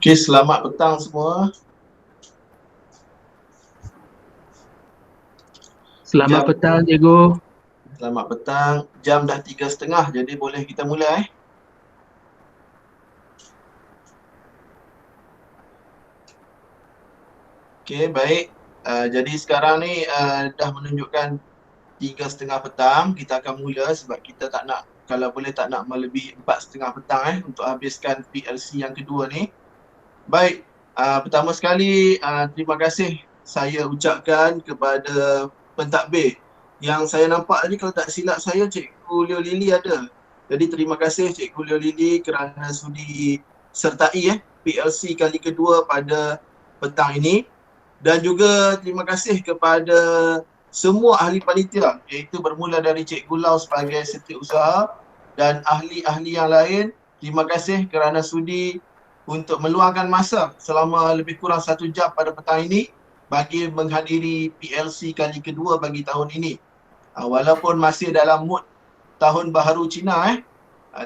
Okey, selamat petang semua. Selamat Jam petang, cikgu. Selamat petang. Jam dah 3:30, jadi boleh kita mula. Okey, baik. Jadi sekarang ni dah menunjukkan 3:30 petang. Kita akan mula sebab kita tak nak, kalau boleh tak nak melebihi 4:30 petang untuk habiskan PLC yang kedua ni. Baik, pertama sekali terima kasih saya ucapkan kepada pentadbir. Yang saya nampak tadi, kalau tak silap saya, Cikgu Leo Lili ada. Jadi terima kasih Cikgu Leo Lili kerana sudi sertai PLC kali kedua pada petang ini. Dan juga terima kasih kepada semua ahli panitia, iaitu bermula dari Cikgu Lau sebagai setiausaha dan ahli-ahli yang lain. Terima kasih kerana sudi untuk meluangkan masa selama lebih kurang 1 jam pada petang ini bagi menghadiri PLC kali kedua bagi tahun ini. Walaupun masih dalam mood tahun baharu Cina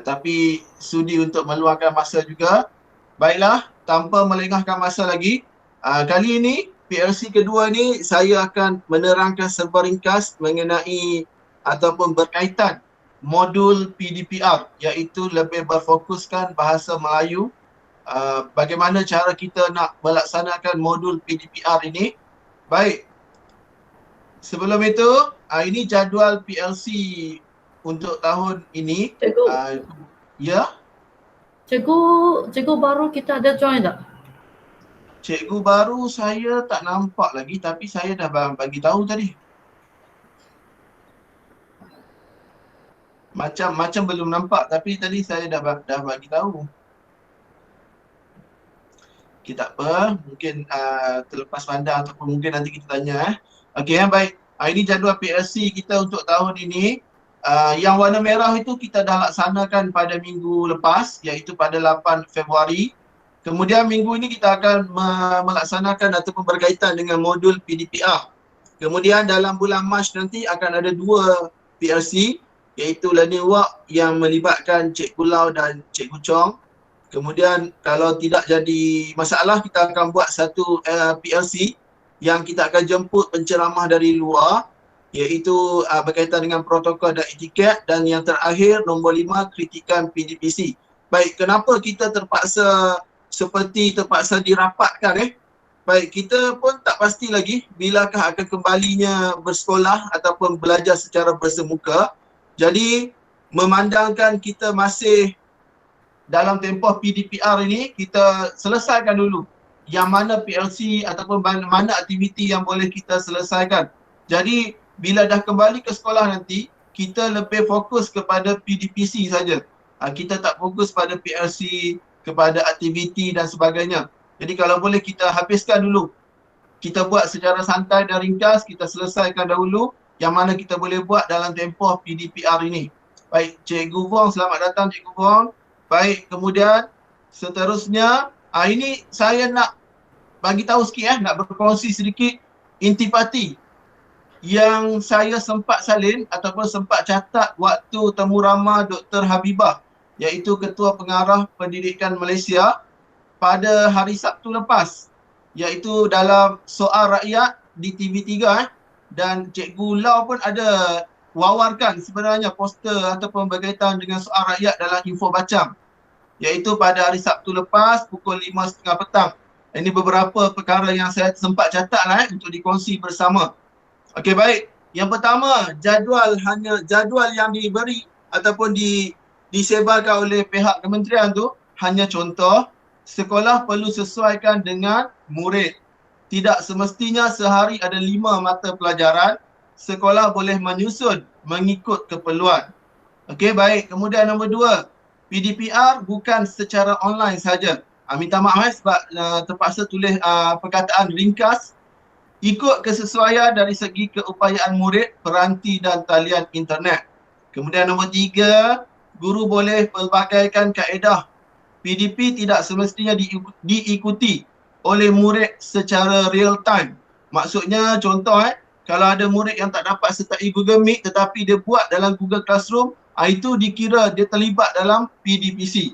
tapi sudi untuk meluangkan masa juga. Baiklah, tanpa melengahkan masa lagi, kali ini PLC kedua ni saya akan menerangkan serba ringkas mengenai ataupun berkaitan modul PDPR, iaitu lebih berfokuskan bahasa Melayu. Bagaimana cara kita nak melaksanakan modul PDPR ini. Baik, sebelum itu, ini jadual PLC untuk tahun ini. Cikgu, Ya, cikgu baru kita ada join tak? cikgu baru saya tak nampak lagi, tapi saya dah bagi tahu tadi. Macam belum nampak, tapi tadi saya dah bagi tahu. Okay, tak apa, mungkin terlepas pandang ataupun mungkin nanti kita tanya. Okey, baik. Ini jadual PLC kita untuk tahun ini. Yang warna merah itu kita dah laksanakan pada minggu lepas, iaitu pada 8 Februari. Kemudian minggu ini kita akan melaksanakan ataupun berkaitan dengan modul PDPR. Kemudian dalam bulan Mac nanti akan ada 2 PLC, iaitu learning work yang melibatkan Cikgu Lau dan Cikgu Chong. Kemudian kalau tidak jadi masalah, kita akan buat satu PLC yang kita akan jemput penceramah dari luar, iaitu berkaitan dengan protokol dan etiket. Dan yang terakhir, nombor 5, kritikan PDPC. Baik, kenapa kita terpaksa dirapatkan Baik, kita pun tak pasti lagi bilakah akan kembalinya bersekolah ataupun belajar secara bersemuka. Jadi, memandangkan kita masih dalam tempoh PDPR ini, kita selesaikan dulu yang mana PLC ataupun mana aktiviti yang boleh kita selesaikan. Jadi, bila dah kembali ke sekolah nanti, kita lebih fokus kepada PDPC saja. Kita tak fokus pada PLC, kepada aktiviti dan sebagainya. Jadi kalau boleh kita habiskan dulu. Kita buat secara santai dan ringkas, kita selesaikan dahulu yang mana kita boleh buat dalam tempoh PDPR ini. Baik, Cikgu Wong, selamat datang Cikgu Wong. Baik, kemudian seterusnya, ini saya nak bagi tahu sikit nak berkongsi sedikit intipati yang saya sempat salin ataupun sempat catat waktu temu ramah Dr. Habibah, iaitu Ketua Pengarah Pendidikan Malaysia pada hari Sabtu lepas, iaitu dalam soal rakyat di TV3 dan Cikgu Lau pun ada wawarkan sebenarnya poster ataupun berkaitan dengan soal rakyat dalam info bacam, iaitu pada hari Sabtu lepas pukul 5.30 petang. Ini beberapa perkara yang saya sempat catat untuk dikongsi bersama. Okey, baik. Yang pertama, jadual yang diberi ataupun disebarkan oleh pihak kementerian tu hanya contoh. Sekolah perlu sesuaikan dengan murid. Tidak semestinya sehari ada 5 mata pelajaran. Sekolah boleh menyusun mengikut keperluan. Okey, baik. Kemudian nombor 2, PDPR bukan secara online saja. Minta maaf sebab terpaksa tulis perkataan ringkas. Ikut kesesuaian dari segi keupayaan murid, peranti dan talian internet. Kemudian nombor 3, guru boleh pelbagaikan kaedah. PDP tidak semestinya diikuti oleh murid secara real time. Maksudnya contoh kalau ada murid yang tak dapat sertai Google Meet tetapi dia buat dalam Google Classroom, itu dikira dia terlibat dalam PDPC.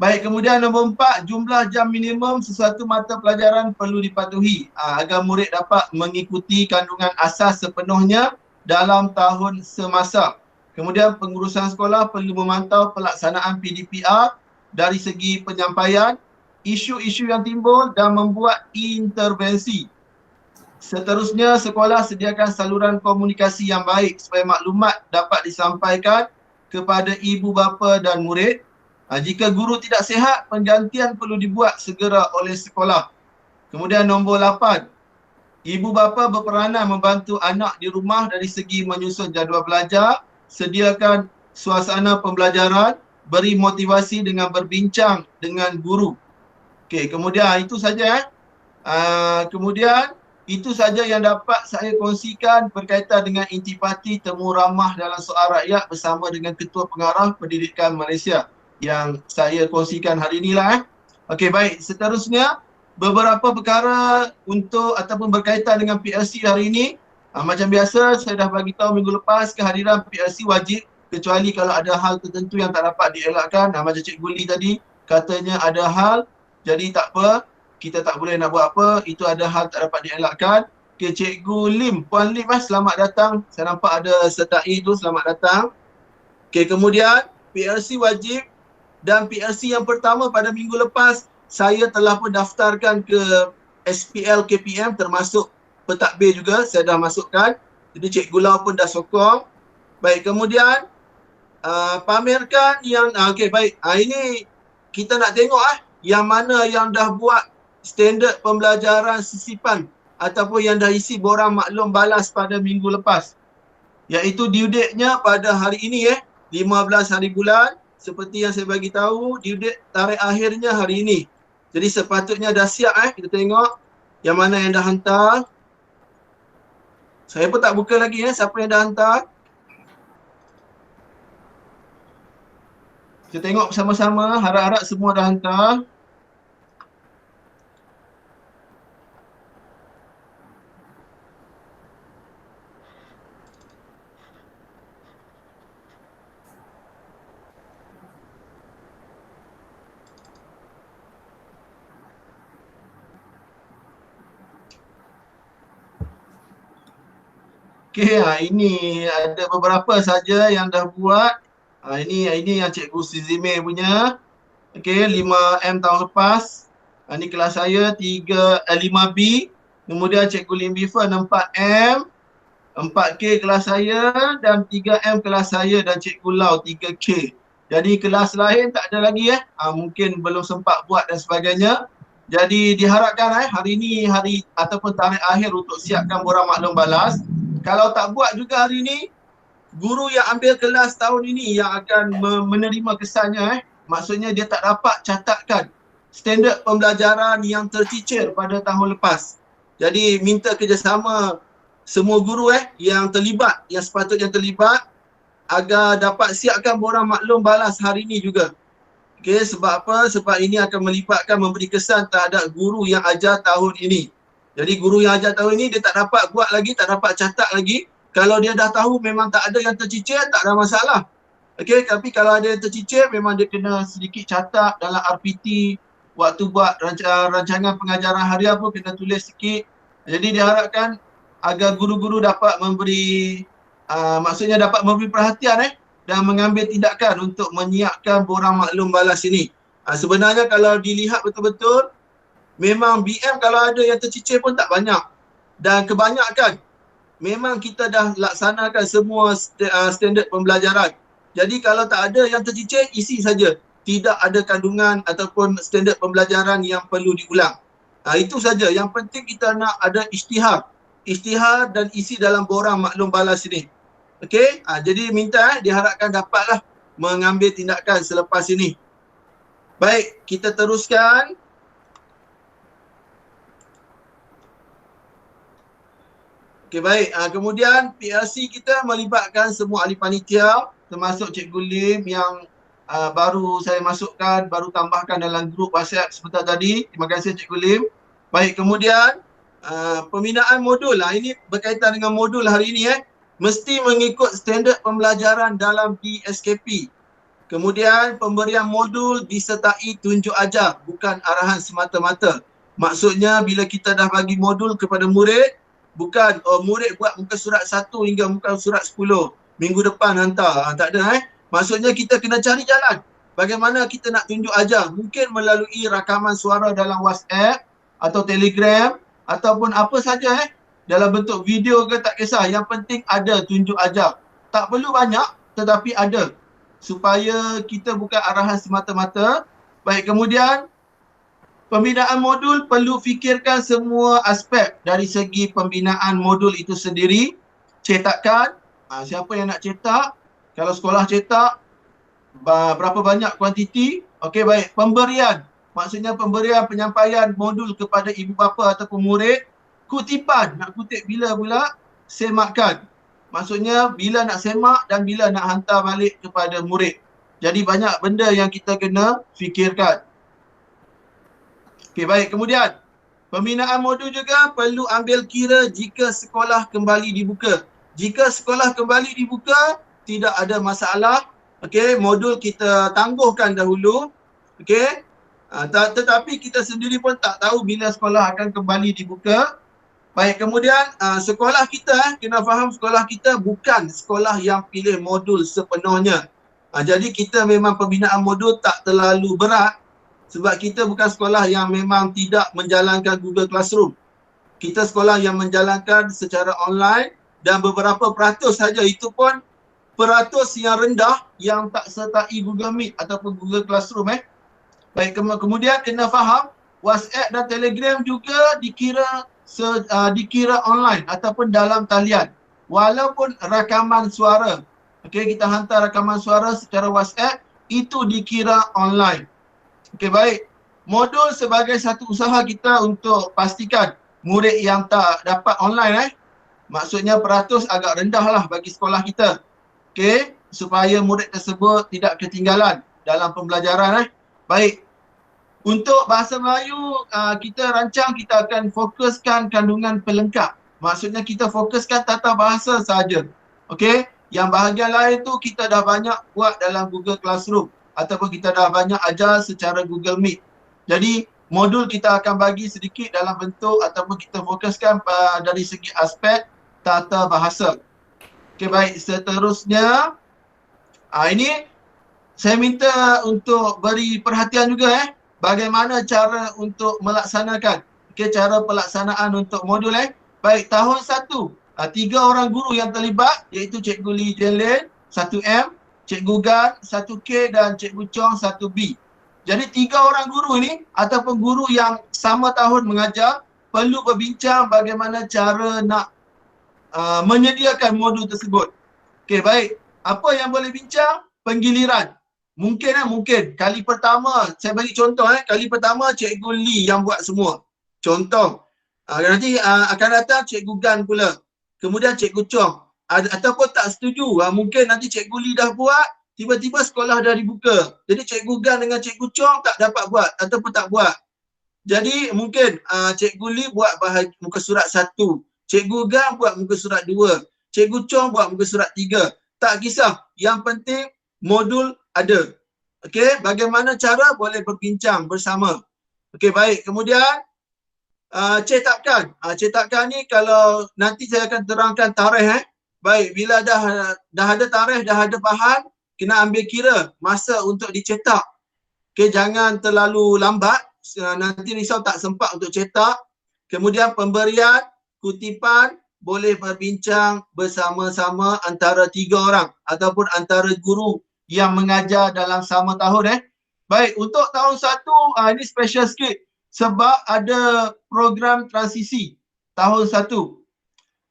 Baik, kemudian nombor 4, jumlah jam minimum sesuatu mata pelajaran perlu dipatuhi agar murid dapat mengikuti kandungan asas sepenuhnya dalam tahun semasa. Kemudian pengurusan sekolah perlu memantau pelaksanaan PDPR dari segi penyampaian, isu-isu yang timbul dan membuat intervensi. Seterusnya, sekolah sediakan saluran komunikasi yang baik supaya maklumat dapat disampaikan kepada ibu bapa dan murid. Jika guru tidak sihat, penggantian perlu dibuat segera oleh sekolah. Kemudian nombor 8, ibu bapa berperanan membantu anak di rumah dari segi menyusun jadual belajar, sediakan suasana pembelajaran, beri motivasi dengan berbincang dengan guru. Okey, kemudian itu saja. Kemudian itu saja yang dapat saya kongsikan berkaitan dengan intipati temu ramah dalam soal rakyat bersama dengan Ketua Pengarah Pendidikan Malaysia yang saya kongsikan hari inilah. Okey, baik. Seterusnya, beberapa perkara untuk ataupun berkaitan dengan PLC hari ini. Macam biasa, saya dah bagi tahu minggu lepas kehadiran PLC wajib kecuali kalau ada hal tertentu yang tak dapat dielakkan. Macam Cikgu Lee tadi, katanya ada hal, jadi tak apa. Kita tak boleh nak buat apa, itu ada hal tak dapat dielakkan. Okay, Cikgu Lim, Puan Lim, selamat datang. Saya nampak ada sertai tu, selamat datang. Okay, kemudian PLC wajib dan PLC yang pertama pada minggu lepas, saya telah pun daftarkan ke SPL KPM termasuk pentadbir juga, saya dah masukkan. Jadi Cikgu Lau pun dah sokong. Baik, kemudian pamerkan yang, okay, baik. Ini kita nak tengok yang mana yang dah buat standard pembelajaran sisipan ataupun yang dah isi borang maklum balas pada minggu lepas. Iaitu due date-nya pada hari ini 15 hari bulan. Seperti yang saya bagi tahu, due date tarikh akhirnya hari ini. Jadi sepatutnya dah siap kita tengok yang mana yang dah hantar. Saya pun tak buka lagi siapa yang dah hantar. Kita tengok bersama-sama, harap-harap semua dah hantar. Okey, ini ada beberapa saja yang dah buat. Ini yang Cikgu Sizime punya. Okey, 5M tahun lepas. Ini kelas saya 5B. Kemudian Cikgu Lim Bifen 4M. 4K kelas saya dan 3M kelas saya dan Cikgu Lau 3K. Jadi kelas lain tak ada lagi mungkin belum sempat buat dan sebagainya. Jadi diharapkan hari ini hari ataupun tarikh akhir untuk siapkan borang maklum balas. Kalau tak buat juga hari ini, guru yang ambil kelas tahun ini yang akan menerima kesannya maksudnya dia tak dapat catatkan standard pembelajaran yang tercicir pada tahun lepas. Jadi minta kerjasama semua guru yang terlibat, yang sepatutnya terlibat agar dapat siapkan borang maklum balas hari ini juga. Okey, sebab apa? Sebab ini akan melibatkan memberi kesan terhadap guru yang ajar tahun ini. Jadi guru yang ajar tahun ini dia tak dapat buat lagi, tak dapat catat lagi. Kalau dia dah tahu memang tak ada yang tercicir, tak ada masalah. Okey, tapi kalau ada yang tercicir memang dia kena sedikit catat dalam RPT. Waktu buat rancangan pengajaran harian pun kena tulis sikit. Jadi diharapkan agar guru-guru dapat memberi maksudnya dapat memberi perhatian dan mengambil tindakan untuk menyiapkan borang maklum balas ini. Sebenarnya kalau dilihat betul-betul memang BM kalau ada yang tercicir pun tak banyak. Dan kebanyakan memang kita dah laksanakan semua standard pembelajaran. Jadi kalau tak ada yang tercicir, isi saja. Tidak ada kandungan ataupun standard pembelajaran yang perlu diulang. Itu saja. Yang penting kita nak ada isytihar. Isytihar dan isi dalam borang maklum balas ini. Okey? Jadi minta diharapkan dapatlah mengambil tindakan selepas ini. Baik, kita teruskan. Okey, baik. Kemudian PLC kita melibatkan semua ahli panitia termasuk Cikgu Lim yang baru saya masukkan, baru tambahkan dalam grup WhatsApp sebentar tadi. Terima kasih Cikgu Lim. Baik, kemudian pembinaan modul. Ini berkaitan dengan modul hari ini mesti mengikut standard pembelajaran dalam DSKP. Kemudian pemberian modul disertai tunjuk ajar, bukan arahan semata-mata. Maksudnya bila kita dah bagi modul kepada murid, bukan murid buat muka surat 1 hingga muka surat 10. Minggu depan hantar. Tak ada Maksudnya kita kena cari jalan. Bagaimana kita nak tunjuk ajar. Mungkin melalui rakaman suara dalam WhatsApp atau Telegram ataupun apa saja dalam bentuk video ke tak kisah. Yang penting ada tunjuk ajar. Tak perlu banyak tetapi ada. Supaya kita bukan arahan semata-mata. Baik, kemudian pembinaan modul perlu fikirkan semua aspek dari segi pembinaan modul itu sendiri. Cetakan, siapa yang nak cetak, kalau sekolah cetak, berapa banyak kuantiti. Okey, baik. Pemberian, maksudnya pemberian penyampaian modul kepada ibu bapa ataupun murid. Kutipan, nak kutip bila pula? Semakkan. Maksudnya bila nak semak dan bila nak hantar balik kepada murid. Jadi banyak benda yang kita kena fikirkan. Okey, baik. Kemudian, pembinaan modul juga perlu ambil kira jika sekolah kembali dibuka. Jika sekolah kembali dibuka, tidak ada masalah. Okey, modul kita tangguhkan dahulu. Okey. Tetapi kita sendiri pun tak tahu bila sekolah akan kembali dibuka. Baik, kemudian sekolah kita, kena faham sekolah kita bukan sekolah yang pilih modul sepenuhnya. Jadi kita memang pembinaan modul tak terlalu berat sebab kita bukan sekolah yang memang tidak menjalankan Google Classroom. Kita sekolah yang menjalankan secara online dan beberapa peratus saja, itu pun peratus yang rendah yang tak sertai Google Meet ataupun Google Classroom. Baik, kemudian kena faham WhatsApp dan Telegram juga dikira online ataupun dalam talian. Walaupun rakaman suara, okey, kita hantar rakaman suara secara WhatsApp, itu dikira online. Okey, baik. Modul sebagai satu usaha kita untuk pastikan murid yang tak dapat online maksudnya peratus agak rendah lah bagi sekolah kita. Okey, supaya murid tersebut tidak ketinggalan dalam pembelajaran. Baik. Untuk bahasa Melayu, kita rancang kita akan fokuskan kandungan pelengkap. Maksudnya kita fokuskan tata bahasa saja. Okey, yang bahagian lain tu kita dah banyak buat dalam Google Classroom ataupun kita dah banyak ajar secara Google Meet. Jadi modul kita akan bagi sedikit dalam bentuk ataupun kita fokuskan dari segi aspek tata bahasa. Okey, baik, seterusnya ini saya minta untuk beri perhatian juga bagaimana cara untuk melaksanakan. Okey, cara pelaksanaan untuk modul Baik, tahun 1, 3 orang guru yang terlibat iaitu Cikgu Lee Jen Lin 1M, Cikgu Gan 1K dan Cikgu Chong 1B. Jadi 3 orang guru ini ataupun guru yang sama tahun mengajar perlu berbincang bagaimana cara nak menyediakan modul tersebut. Okey, baik. Apa yang boleh bincang? Penggiliran. Mungkin kali pertama, saya bagi contoh kali pertama Cikgu Lee yang buat semua. Contoh. Nanti akan datang Cikgu Gan pula. Kemudian Cikgu Chong. Ataupun tak setuju. Mungkin nanti Cikgu Lee dah buat, tiba-tiba sekolah dah dibuka. Jadi Cikgu Gan dengan Cikgu Chong tak dapat buat ataupun tak buat. Jadi mungkin Cikgu Lee buat muka surat 1. Cikgu Gan buat muka surat 2. Cikgu Chong buat muka surat 3. Tak kisah. Yang penting modul ada. Okey, bagaimana cara boleh berbincang bersama. Okey, baik. Kemudian cetakan. Cetakan ni kalau nanti saya akan terangkan tarikh Baik, bila dah ada tarikh, dah ada bahan, kena ambil kira masa untuk dicetak. Okey, jangan terlalu lambat. Nanti risau tak sempat untuk cetak. Kemudian pemberian, kutipan, boleh berbincang bersama-sama antara 3 orang ataupun antara guru yang mengajar dalam sama tahun Baik, untuk tahun 1 ini special sikit sebab ada program transisi tahun 1.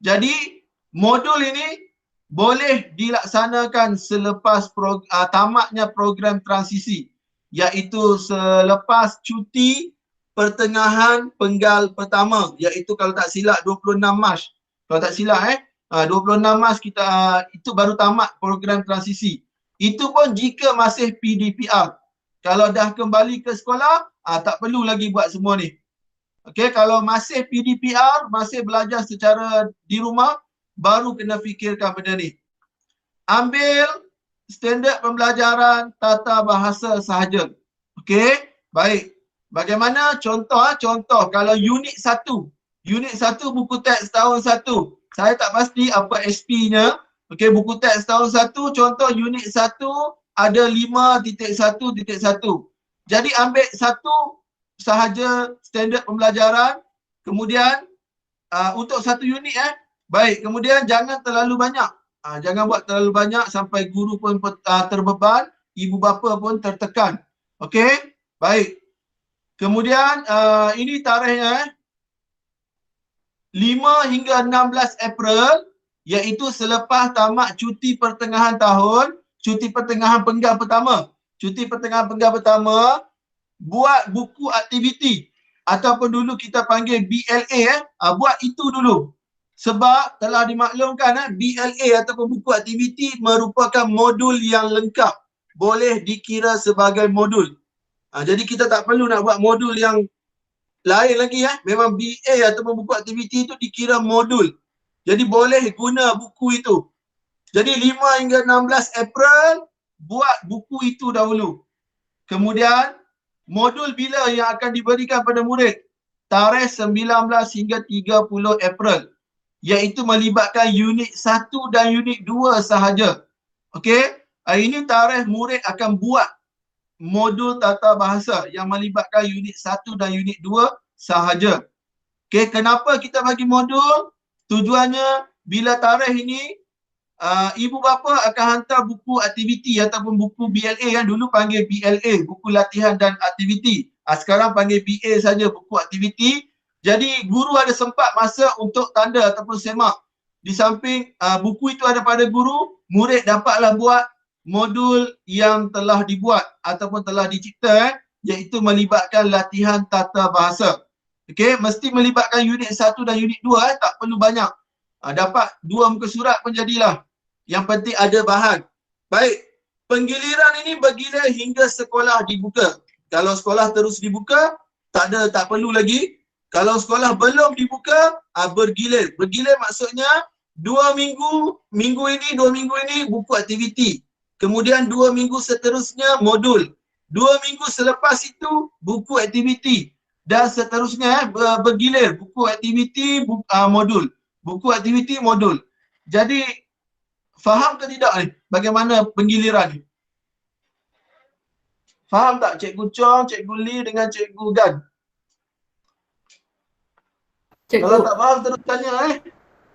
Jadi modul ini boleh dilaksanakan selepas tamatnya program transisi, iaitu selepas cuti pertengahan penggal pertama, iaitu kalau tak silap 26 Mac. Kalau tak silap 26 Mac kita itu baru tamat program transisi. Itu pun jika masih PDPR. Kalau dah kembali ke sekolah, tak perlu lagi buat semua ni. Okey, kalau masih PDPR, masih belajar secara di rumah, baru kena fikirkan benda ni. Ambil standard pembelajaran tata bahasa sahaja. Okey, baik. Bagaimana contoh kalau unit 1. Unit 1 buku teks tahun 1. Saya tak pasti apa SP-nya. Okey, buku teks tahun 1 contoh unit 1 ada 5.1.1. Jadi ambil satu sahaja standard pembelajaran. Kemudian untuk satu unit baik, kemudian jangan terlalu banyak. Jangan buat terlalu banyak sampai guru pun terbeban, ibu bapa pun tertekan. Okey? Baik. Kemudian ini tarikhnya 5 hingga 16 April, iaitu selepas tamat cuti pertengahan tahun, cuti pertengahan penggal pertama. Cuti pertengahan penggal pertama, buat buku aktiviti ataupun dulu kita panggil BLA buat itu dulu. Sebab telah dimaklumkan BLA ataupun buku aktiviti merupakan modul yang lengkap. Boleh dikira sebagai modul. Jadi kita tak perlu nak buat modul yang lain lagi Memang BA ataupun buku aktiviti itu dikira modul. Jadi boleh guna buku itu. Jadi 5 hingga 16 April buat buku itu dahulu. Kemudian modul bila yang akan diberikan pada murid? Tarikh 19 hingga 30 April. Iaitu melibatkan unit 1 dan unit 2 sahaja. Okey? Ini tarikh murid akan buat modul tata bahasa yang melibatkan unit 1 dan unit 2 sahaja. Okey, kenapa kita bagi modul? Tujuannya bila tarikh ini ibu bapa akan hantar buku aktiviti ataupun buku BLA dulu panggil BLA, buku latihan dan aktiviti. Sekarang panggil BA saja, buku aktiviti. Jadi guru ada sempat masa untuk tanda ataupun semak. Di samping buku itu ada pada guru, murid dapatlah buat modul yang telah dibuat ataupun telah dicipta iaitu melibatkan latihan tata bahasa. Okey, mesti melibatkan unit 1 dan unit 2 tak perlu banyak. Dapat 2 muka surat pun jadilah. Yang penting ada bahan. Baik, penggiliran ini bergilir hingga sekolah dibuka. Kalau sekolah terus dibuka, tak perlu lagi. Kalau sekolah belum dibuka, bergilir. Bergilir maksudnya 2 minggu, dua minggu ini buku aktiviti. Kemudian 2 minggu seterusnya modul. 2 minggu selepas itu buku aktiviti. Dan seterusnya bergilir. Buku aktiviti, modul. Buku aktiviti, modul. Jadi, faham ke tidak ni bagaimana penggiliran ni? Faham tak Cikgu Chong, Cikgu Lee dengan Cikgu Gan? Cikgu. Kalau tak faham terus tanya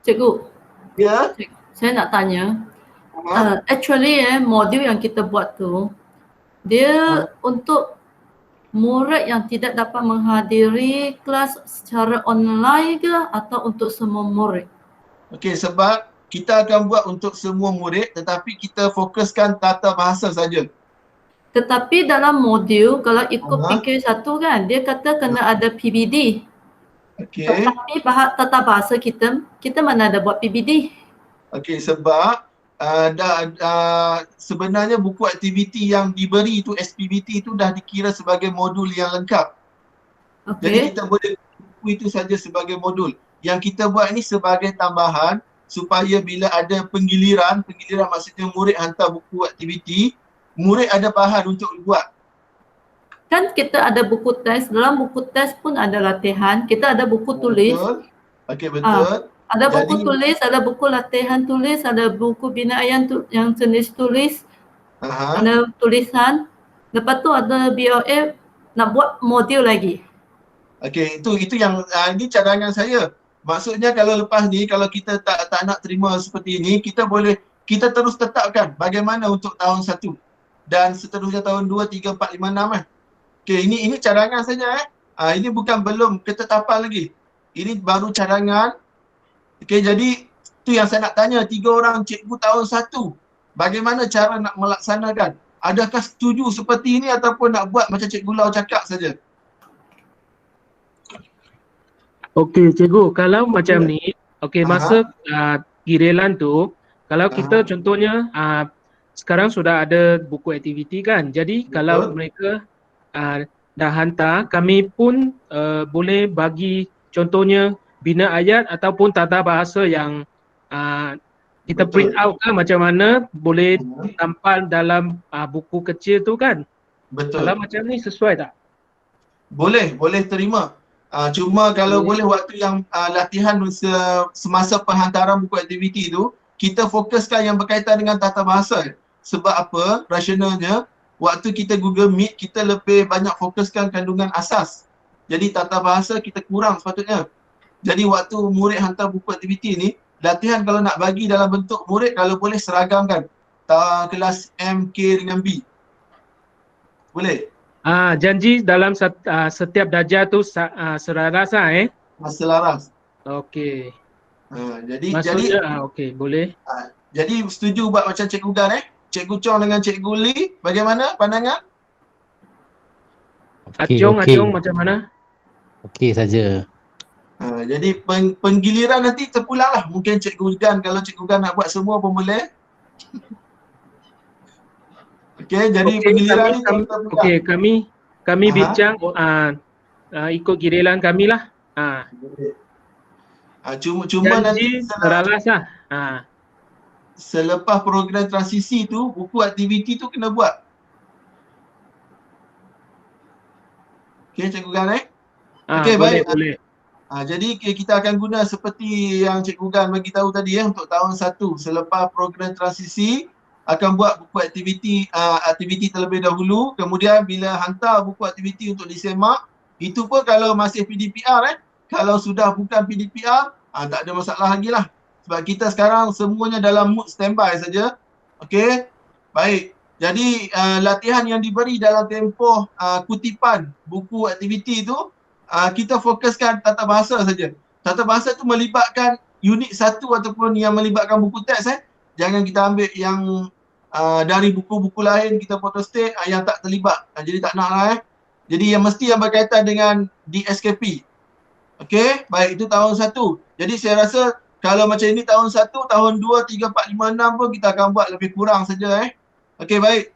Cikgu. Ya. Saya nak tanya. Actually modul yang kita buat tu dia untuk murid yang tidak dapat menghadiri kelas secara online ke atau untuk semua murid? Okey, sebab kita akan buat untuk semua murid tetapi kita fokuskan tata bahasa saja. Tetapi dalam modul kalau ikut PK1 kan dia kata kena ada PBD. Okey. Tetapi tata bahasa kita mana ada buat PBD. Okey, sebab sebenarnya buku aktiviti yang diberi itu SPBT itu dah dikira sebagai modul yang lengkap. Okay. Jadi kita boleh buku itu saja sebagai modul. Yang kita buat ini sebagai tambahan supaya bila ada penggiliran maksudnya murid hantar buku aktiviti, murid ada bahan untuk buat. Kan kita ada buku teks, dalam buku teks pun ada latihan, kita ada buku tulis. Okey, betul. Ada buku tulis, ada buku latihan tulis, ada buku binaan yang jenis tulis, ada tulisan. Lepas tu ada BLA nak buat modul lagi. Okey, itu yang ini cadangan saya. Maksudnya kalau lepas ni kalau kita tak nak terima seperti ini, kita terus tetapkan bagaimana untuk tahun 1 dan seterusnya tahun 2, 3, 4, 5, 6 Okey, ini cadangan saja ini bukan belum ketetapan lagi. Ini baru cadangan. Okey, jadi tu yang saya nak tanya 3 orang cikgu tahun 1. Bagaimana cara nak melaksanakan? Adakah setuju seperti ini ataupun nak buat macam Cikgu Lau cakap saja? Okey, Cikgu, kalau macam ni, okey, masa giliran tu, kalau kita contohnya sekarang sudah ada buku aktiviti kan. Jadi kalau mereka dah hantar, kami pun boleh bagi contohnya bina ayat ataupun tata bahasa yang kita Betul. print out kan macam mana boleh tampal dalam buku kecil tu kan. Betul. Kalau macam ni sesuai tak? Boleh terima. Cuma kalau boleh waktu yang latihan semasa penghantaran buku aktiviti tu, kita fokuskan yang berkaitan dengan tata bahasa. Sebab apa? Rasionalnya, waktu kita Google Meet, kita lebih banyak fokuskan kandungan asas. Jadi tata bahasa kita kurang sepatutnya. Jadi waktu murid hantar buku aktiviti ni, latihan kalau nak bagi dalam bentuk murid, kalau boleh seragamkan. Kelas M, K dengan B. Boleh? Janji dalam setiap darjah tu selaras Selaras. Okey. Jadi Maksudnya okey, boleh. jadi setuju buat macam Cikgu Gan Cikgu Chong dengan Cikgu Lee, bagaimana pandangan? Acong macam mana? Okey saja. Jadi penggiliran nanti terpulang lah. Mungkin Cikgu Gan, kalau Cikgu Gan nak buat semua pun boleh. Okey, jadi penggiliran ni terpulang. Okey, kami bincang ikut giliran kami lah. Cuma nanti janji selaras lah. Selepas program transisi tu, buku aktiviti tu kena buat. Okey, Cikgu Gan Okey, boleh, baik. boleh. Jadi kita akan guna seperti yang Cikgu Gan bagi tahu tadi untuk tahun 1 selepas program transisi akan buat buku aktiviti terlebih dahulu, kemudian bila hantar buku aktiviti untuk disemak, itu pun kalau masih PDPR kalau sudah bukan PDPR tak ada masalah lagi lah. Sebab kita sekarang semuanya dalam mood standby saja. Okey. Baik. Jadi latihan yang diberi dalam tempoh kutipan buku aktiviti itu kita fokuskan tata bahasa saja. Tata bahasa tu melibatkan unit 1 ataupun yang melibatkan buku teks Jangan kita ambil yang dari buku-buku lain kita photostat yang tak terlibat. Jadi tak nak lah Jadi yang mesti yang berkaitan dengan DSKP. Okey, baik, itu tahun 1. Jadi saya rasa kalau macam ini tahun 1, tahun 2, 3, 4, 5, 6 pun kita akan buat lebih kurang saja Okey, baik.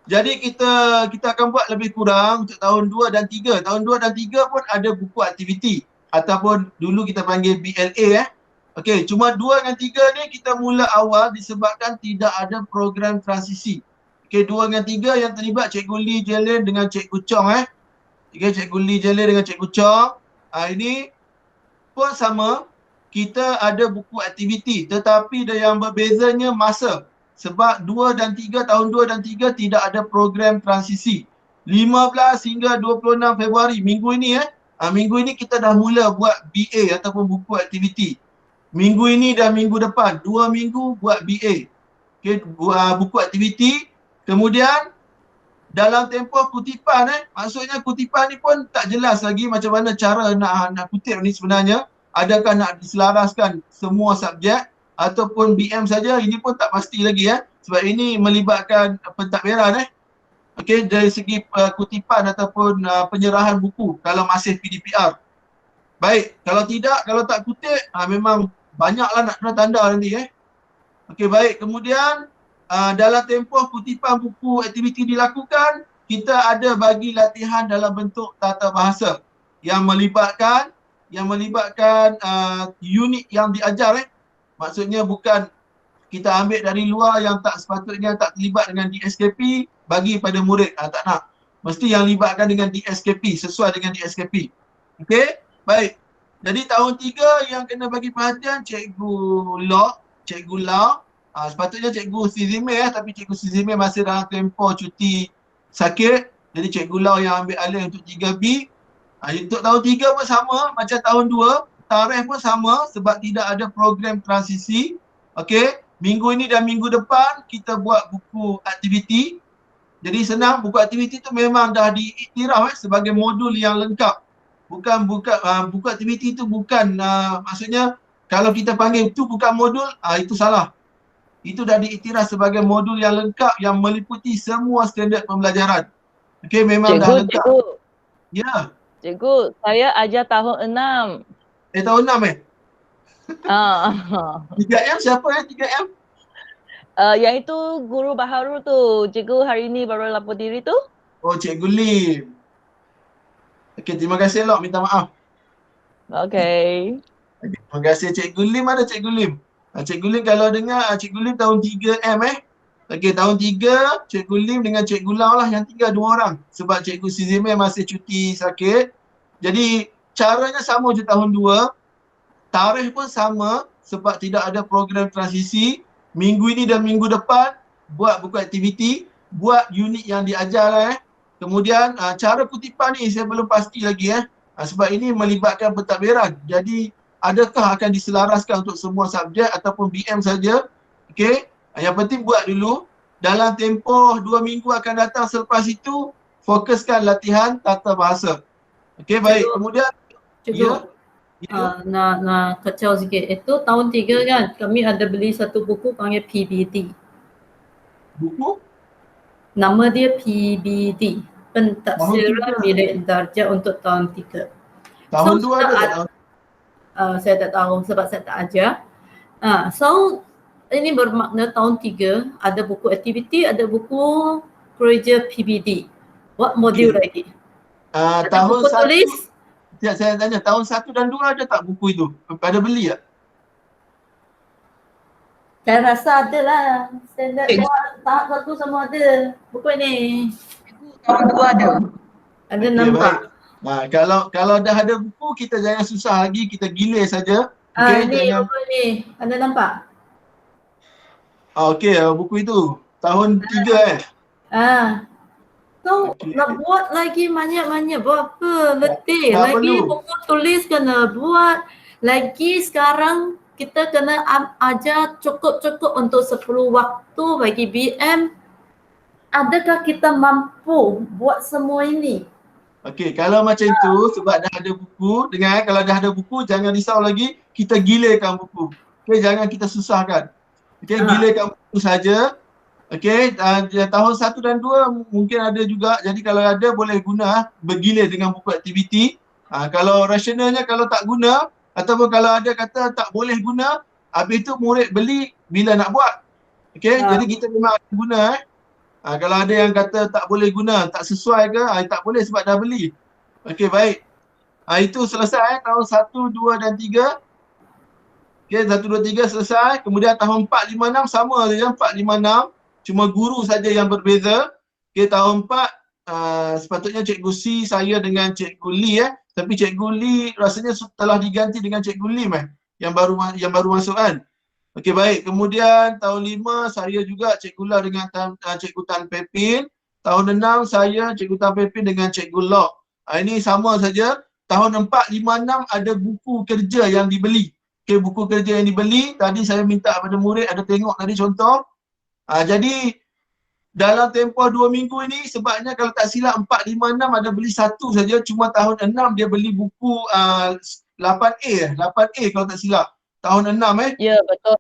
Jadi kita akan buat lebih kurang untuk tahun 2 dan 3. Tahun 2 dan 3 pun ada buku aktiviti ataupun dulu kita panggil BLA Okey, cuma 2 dan 3 ni kita mula awal disebabkan tidak ada program transisi. Okey, 2 dan 3 yang terlibat Cikgu Lee Jelen dengan Cikgu Chong Okey, Cikgu Lee Jelen dengan Cikgu Chong. Ini pun sama, kita ada buku aktiviti tetapi yang berbezanya masa. Sebab 2 dan 3, tahun 2 dan 3 tidak ada program transisi. 15 hingga 26 Februari, minggu ini minggu ini kita dah mula buat BA ataupun buku aktiviti. Minggu ini dan minggu depan, 2 minggu buat BA. Okay, buku aktiviti. Kemudian dalam tempoh kutipan maksudnya kutipan ni pun tak jelas lagi macam mana cara nak kutip ni sebenarnya. Adakah nak diselaraskan semua subjek ataupun BM saja, ini pun tak pasti lagi sebab ini melibatkan pentadbiran Okey, dari segi kutipan ataupun penyerahan buku kalau masih PDPR. Baik, kalau tidak, kalau tak kutip memang banyaklah nak kena tanda nanti Okey, baik. Kemudian dalam tempoh kutipan buku aktiviti dilakukan, kita ada bagi latihan dalam bentuk tata bahasa yang melibatkan unit yang diajar Maksudnya bukan kita ambil dari luar yang tak sepatutnya tak terlibat dengan DSKP bagi pada murid. Tak nak. Mesti yang libatkan dengan DSKP, sesuai dengan DSKP. Okey? Baik. Jadi tahun 3 yang kena bagi perhatian Cikgu Lau. Sepatutnya Cikgu Sizime tapi Cikgu Sizime masih dalam tempoh cuti sakit. Jadi Cikgu Lau yang ambil alih untuk 3B. Untuk tahun 3 pun sama macam tahun 2. Tarikh pun sama sebab tidak ada program transisi. Okey, minggu ini dan minggu depan kita buat buku aktiviti. Jadi senang, buku aktiviti tu memang dah diiktiraf sebagai modul yang lengkap. Buku aktiviti tu bukan maksudnya kalau kita panggil itu bukan modul, itu salah. Itu dah diiktiraf sebagai modul yang lengkap yang meliputi semua standard pembelajaran. Okey, memang dah lengkap. Cikgu. Ya. Cikgu, saya ajar tahun 6. Tahun 6 3M siapa 3M? Yang itu guru baharu tu. Cikgu hari ni baru lapor diri tu. Oh, Cikgu Lim. Okey, terima kasih Lok, minta maaf. Okey. Terima kasih Cikgu Lim, ada Cikgu Lim. Cikgu Lim kalau dengar, Cikgu Lim tahun 3M Okey, tahun 3, Cikgu Lim dengan Cikgu Lau lah yang tinggal 2 orang. Sebab Cikgu Sizimel masih cuti sakit. Jadi, caranya sama je tahun 2. Tarikh pun sama sebab tidak ada program transisi. Minggu ini dan minggu depan, buat buku aktiviti, buat unit yang diajar lah. Kemudian, cara kutipan ni saya belum pasti lagi sebab ini melibatkan pentadbiran. Jadi, adakah akan diselaraskan untuk semua subjek ataupun BM saja? Okey. Yang penting buat dulu. Dalam tempoh 2 minggu akan datang selepas itu, fokuskan latihan tata bahasa. Okey, baik. Kemudian, Cikgu, nak kacau sikit. Itu tahun 3 kan, kami ada beli satu buku panggil PBD. Buku? Nama dia PBD. Pentafsiran Bilik Darjah untuk tahun 3. Tahun 2 ada tak? Saya tak tahu sebab saya tak ajar. So, ini bermakna tahun 3 ada buku aktiviti, ada buku kerja PBD. Buat modul lagi. Ada Tahun buku 1, tulis. ya, saya tanya, tahun 1 dan 2 ada tak buku itu? Pada beli tak? Saya rasa ada lah. Standard tahap 1 semua ada buku ni. Tahun 2 ada. Ada Okey, nampak. baik. Kalau dah ada buku, kita jangan susah lagi, kita gilir saja. Ni buku ni. Ada nampak? Okey, buku itu. Tahun 3 So, nak buat lagi banyak-banyak. Buat apa? Letih. Tak Lagi perlu. buku tulis kena buat. Lagi sekarang kita kena ajar cukup-cukup untuk 10 waktu bagi BM. Adakah kita mampu buat semua ini? Okey, kalau macam itu, sebab dah ada buku, dengar kalau dah ada buku, jangan risau lagi, kita gilirkan buku. Okey, jangan kita susahkan. Okey, gilirkan buku saja. Okey, tahun 1 dan 2 mungkin ada juga. Jadi kalau ada boleh guna bergilir dengan buku aktiviti. Kalau rasionalnya kalau tak guna ataupun kalau ada kata tak boleh guna, habis tu murid beli bila nak buat. Okey, jadi kita memang ada guna kalau ada yang kata tak boleh guna, tak sesuai ke, tak boleh sebab dah beli. Okey, baik. Itu selesai tahun 1, 2 dan 3. Okey, 1, 2, 3 selesai. Kemudian tahun 4, 5, 6 sama saja, 4, 5, 6. Cuma guru saja yang berbeza. Okey, tahun 4 sepatutnya Cikgu C saya dengan Cikgu Lee tapi Cikgu Lee rasanya telah diganti dengan Cikgu Lim yang baru masuk kan. Okey, baik. Kemudian tahun 5 saya juga Cikgu La dengan Cikgu Tan Pepin. Tahun 6 saya Cikgu Tan Pepin dengan Cikgu Lok. Ini sama saja. Tahun 4, 5, 6 ada buku kerja yang dibeli. Okey, buku kerja yang dibeli. Tadi saya minta pada murid ada tengok tadi contoh. Jadi dalam tempoh 2 minggu ini sebabnya kalau tak silap 4, 5, 6 ada beli satu saja. Cuma tahun 6 dia beli buku 8A kalau tak silap. Tahun 6 Ya, betul.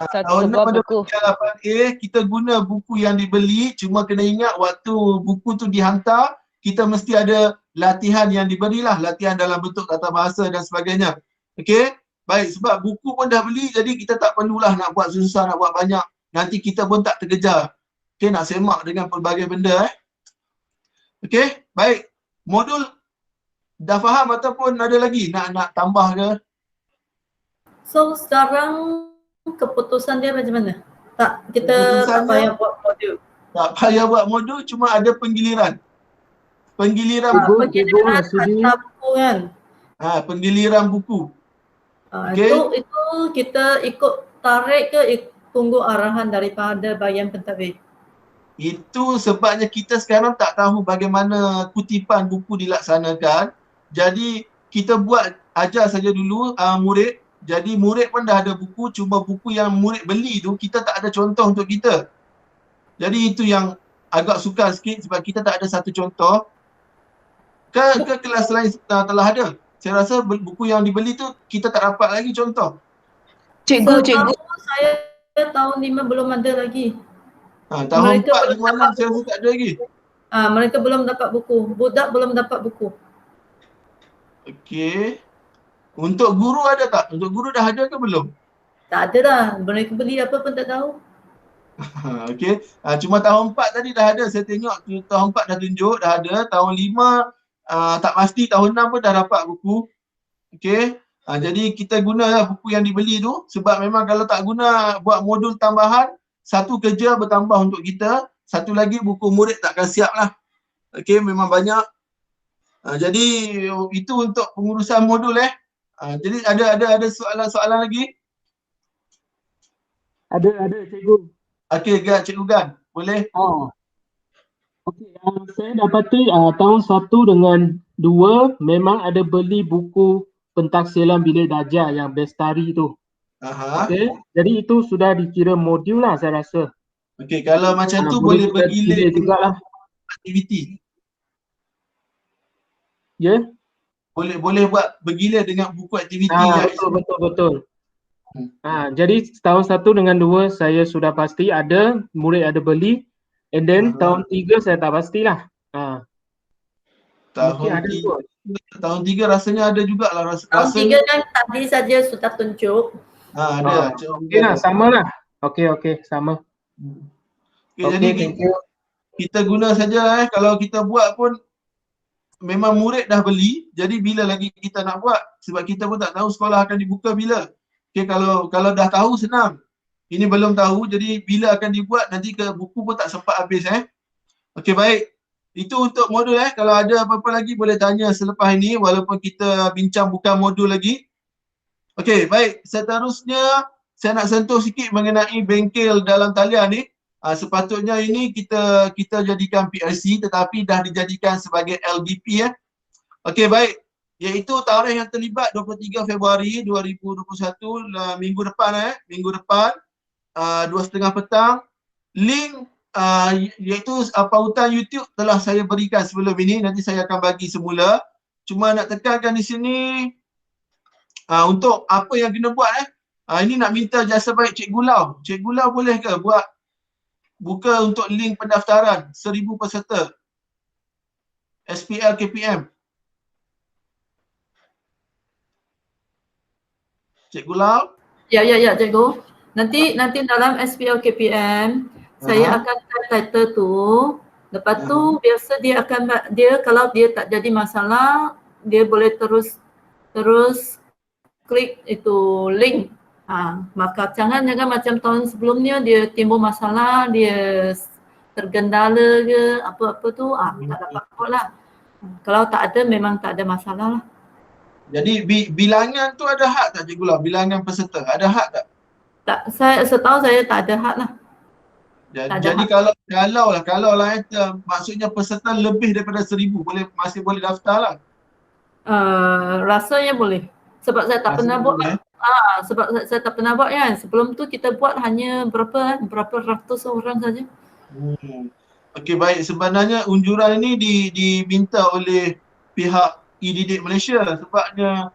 Tahun 6 ada buku 8A, kita guna buku yang dibeli. Cuma kena ingat waktu buku tu dihantar, kita mesti ada latihan yang diberilah. Latihan dalam bentuk tata bahasa dan sebagainya. Okey, baik. Sebab buku pun dah beli, jadi kita tak perlulah nak buat susah, nak buat banyak. Nanti kita pun tak terkejar. Okey, nak semak dengan pelbagai benda Okey, baik. Modul dah faham ataupun ada lagi nak tambah ke? So, sekarang keputusan dia macam mana? Tak, kita tak payah buat modul. Tak payah buat modul, cuma ada penggiliran. Penggiliran buku. Penggiliran hantar buku kan? Penggiliran buku. Itu kita ikut tarik ke tunggu arahan daripada bayan pentadbir? Itu sebabnya kita sekarang tak tahu bagaimana kutipan buku dilaksanakan. Jadi kita buat ajar saja dulu murid. Jadi murid pun dah ada buku, cuma buku yang murid beli tu kita tak ada contoh untuk kita. Jadi itu yang agak sukar sikit sebab kita tak ada satu contoh. Ke kelas lain telah ada. Saya rasa buku yang dibeli tu kita tak dapat lagi contoh. Cikgu. Saya tahun 5 belum ada lagi. Tahun 4, 5, 6 saya rasa tak ada lagi. Mereka belum dapat buku. Budak belum dapat buku. Okey. Untuk guru ada tak? Untuk guru dah ada ke belum? Tak ada dah. Mereka beli apa pun tak tahu. Okey. Cuma tahun 4 tadi dah ada. Saya tengok tahun 4 dah tunjuk, dah ada. Tahun 5 tak pasti, tahun 6 pun dah dapat buku. Okey. Jadi kita gunalah buku yang dibeli tu, sebab memang kalau tak guna buat modul tambahan, satu kerja bertambah untuk kita, satu lagi buku murid takkan siap lah. Okey, memang banyak. Jadi itu untuk pengurusan modul jadi ada soalan-soalan lagi? Ada cikgu. Okey, Cikgu Gan, boleh? Okey, saya dapati tahun 1 dengan 2 memang ada beli buku pentaksilan bilik darjah yang Bestari tu. Okey, jadi itu sudah dikira modul lah saya rasa. Okey, kalau macam tu boleh bergilir jugalah. aktiviti. Ya? Boleh buat bergilir dengan buku aktiviti Betul. Jadi tahun 1 dengan 2 saya sudah pasti ada, murid ada beli, and then tahun 3 saya tak pastilah. Tahun 3 rasanya ada jugalah Tahun 3 kan tadi saja sudah tunjuk. Ada. Okey lah, sama lah. Okey, sama. Jadi kita guna saja kalau kita buat pun memang murid dah beli, jadi bila lagi kita nak buat, sebab kita pun tak tahu sekolah akan dibuka bila. Okey, kalau dah tahu senang. Ini belum tahu, jadi bila akan dibuat nanti ke buku pun tak sempat habis Okey, baik. Itu untuk modul Kalau ada apa-apa lagi boleh tanya selepas ini, walaupun kita bincang bukan modul lagi. Okey, baik. Seterusnya saya nak sentuh sikit mengenai bengkel dalam talian ni. Sepatutnya ini kita jadikan PLC tetapi dah dijadikan sebagai LDP Okey, baik. Iaitu tarikh yang terlibat 23 Februari 2021 minggu depan minggu depan 2:30 petang. Link iaitu pautan YouTube telah saya berikan sebelum ini, nanti saya akan bagi semula. Cuma nak tekankan di sini untuk apa yang kena buat ini nak minta jasa baik Cikgu Lau. Cikgu Lau boleh ke buka untuk link pendaftaran 1000 peserta SPL KPM? Cikgu Lau? Ya cikgu. Nanti dalam SPL KPM saya akan type title tu. Lepas tu biasa dia kalau dia tak jadi masalah, dia boleh terus klik itu link. Maka jangan macam tahun sebelumnya dia timbul masalah, dia tergendala ke apa-apa tu, tak dapat buat lah. Kalau tak ada memang tak ada masalah lah. Jadi bilangan tu ada had tak Cikgu Lau? Bilangan peserta ada had tak? Tak, setahu saya tak ada had lah. Jadi kalau maksudnya peserta lebih daripada 1000 masih boleh daftar lah. Rasanya boleh. Sebab saya tak pernah buat. Sebab saya tak pernah buat kan. Sebelum tu kita buat hanya berapa ratus orang saja. Okey, baik. Sebenarnya unjuran ini diminta oleh pihak e-didik Malaysia sebabnya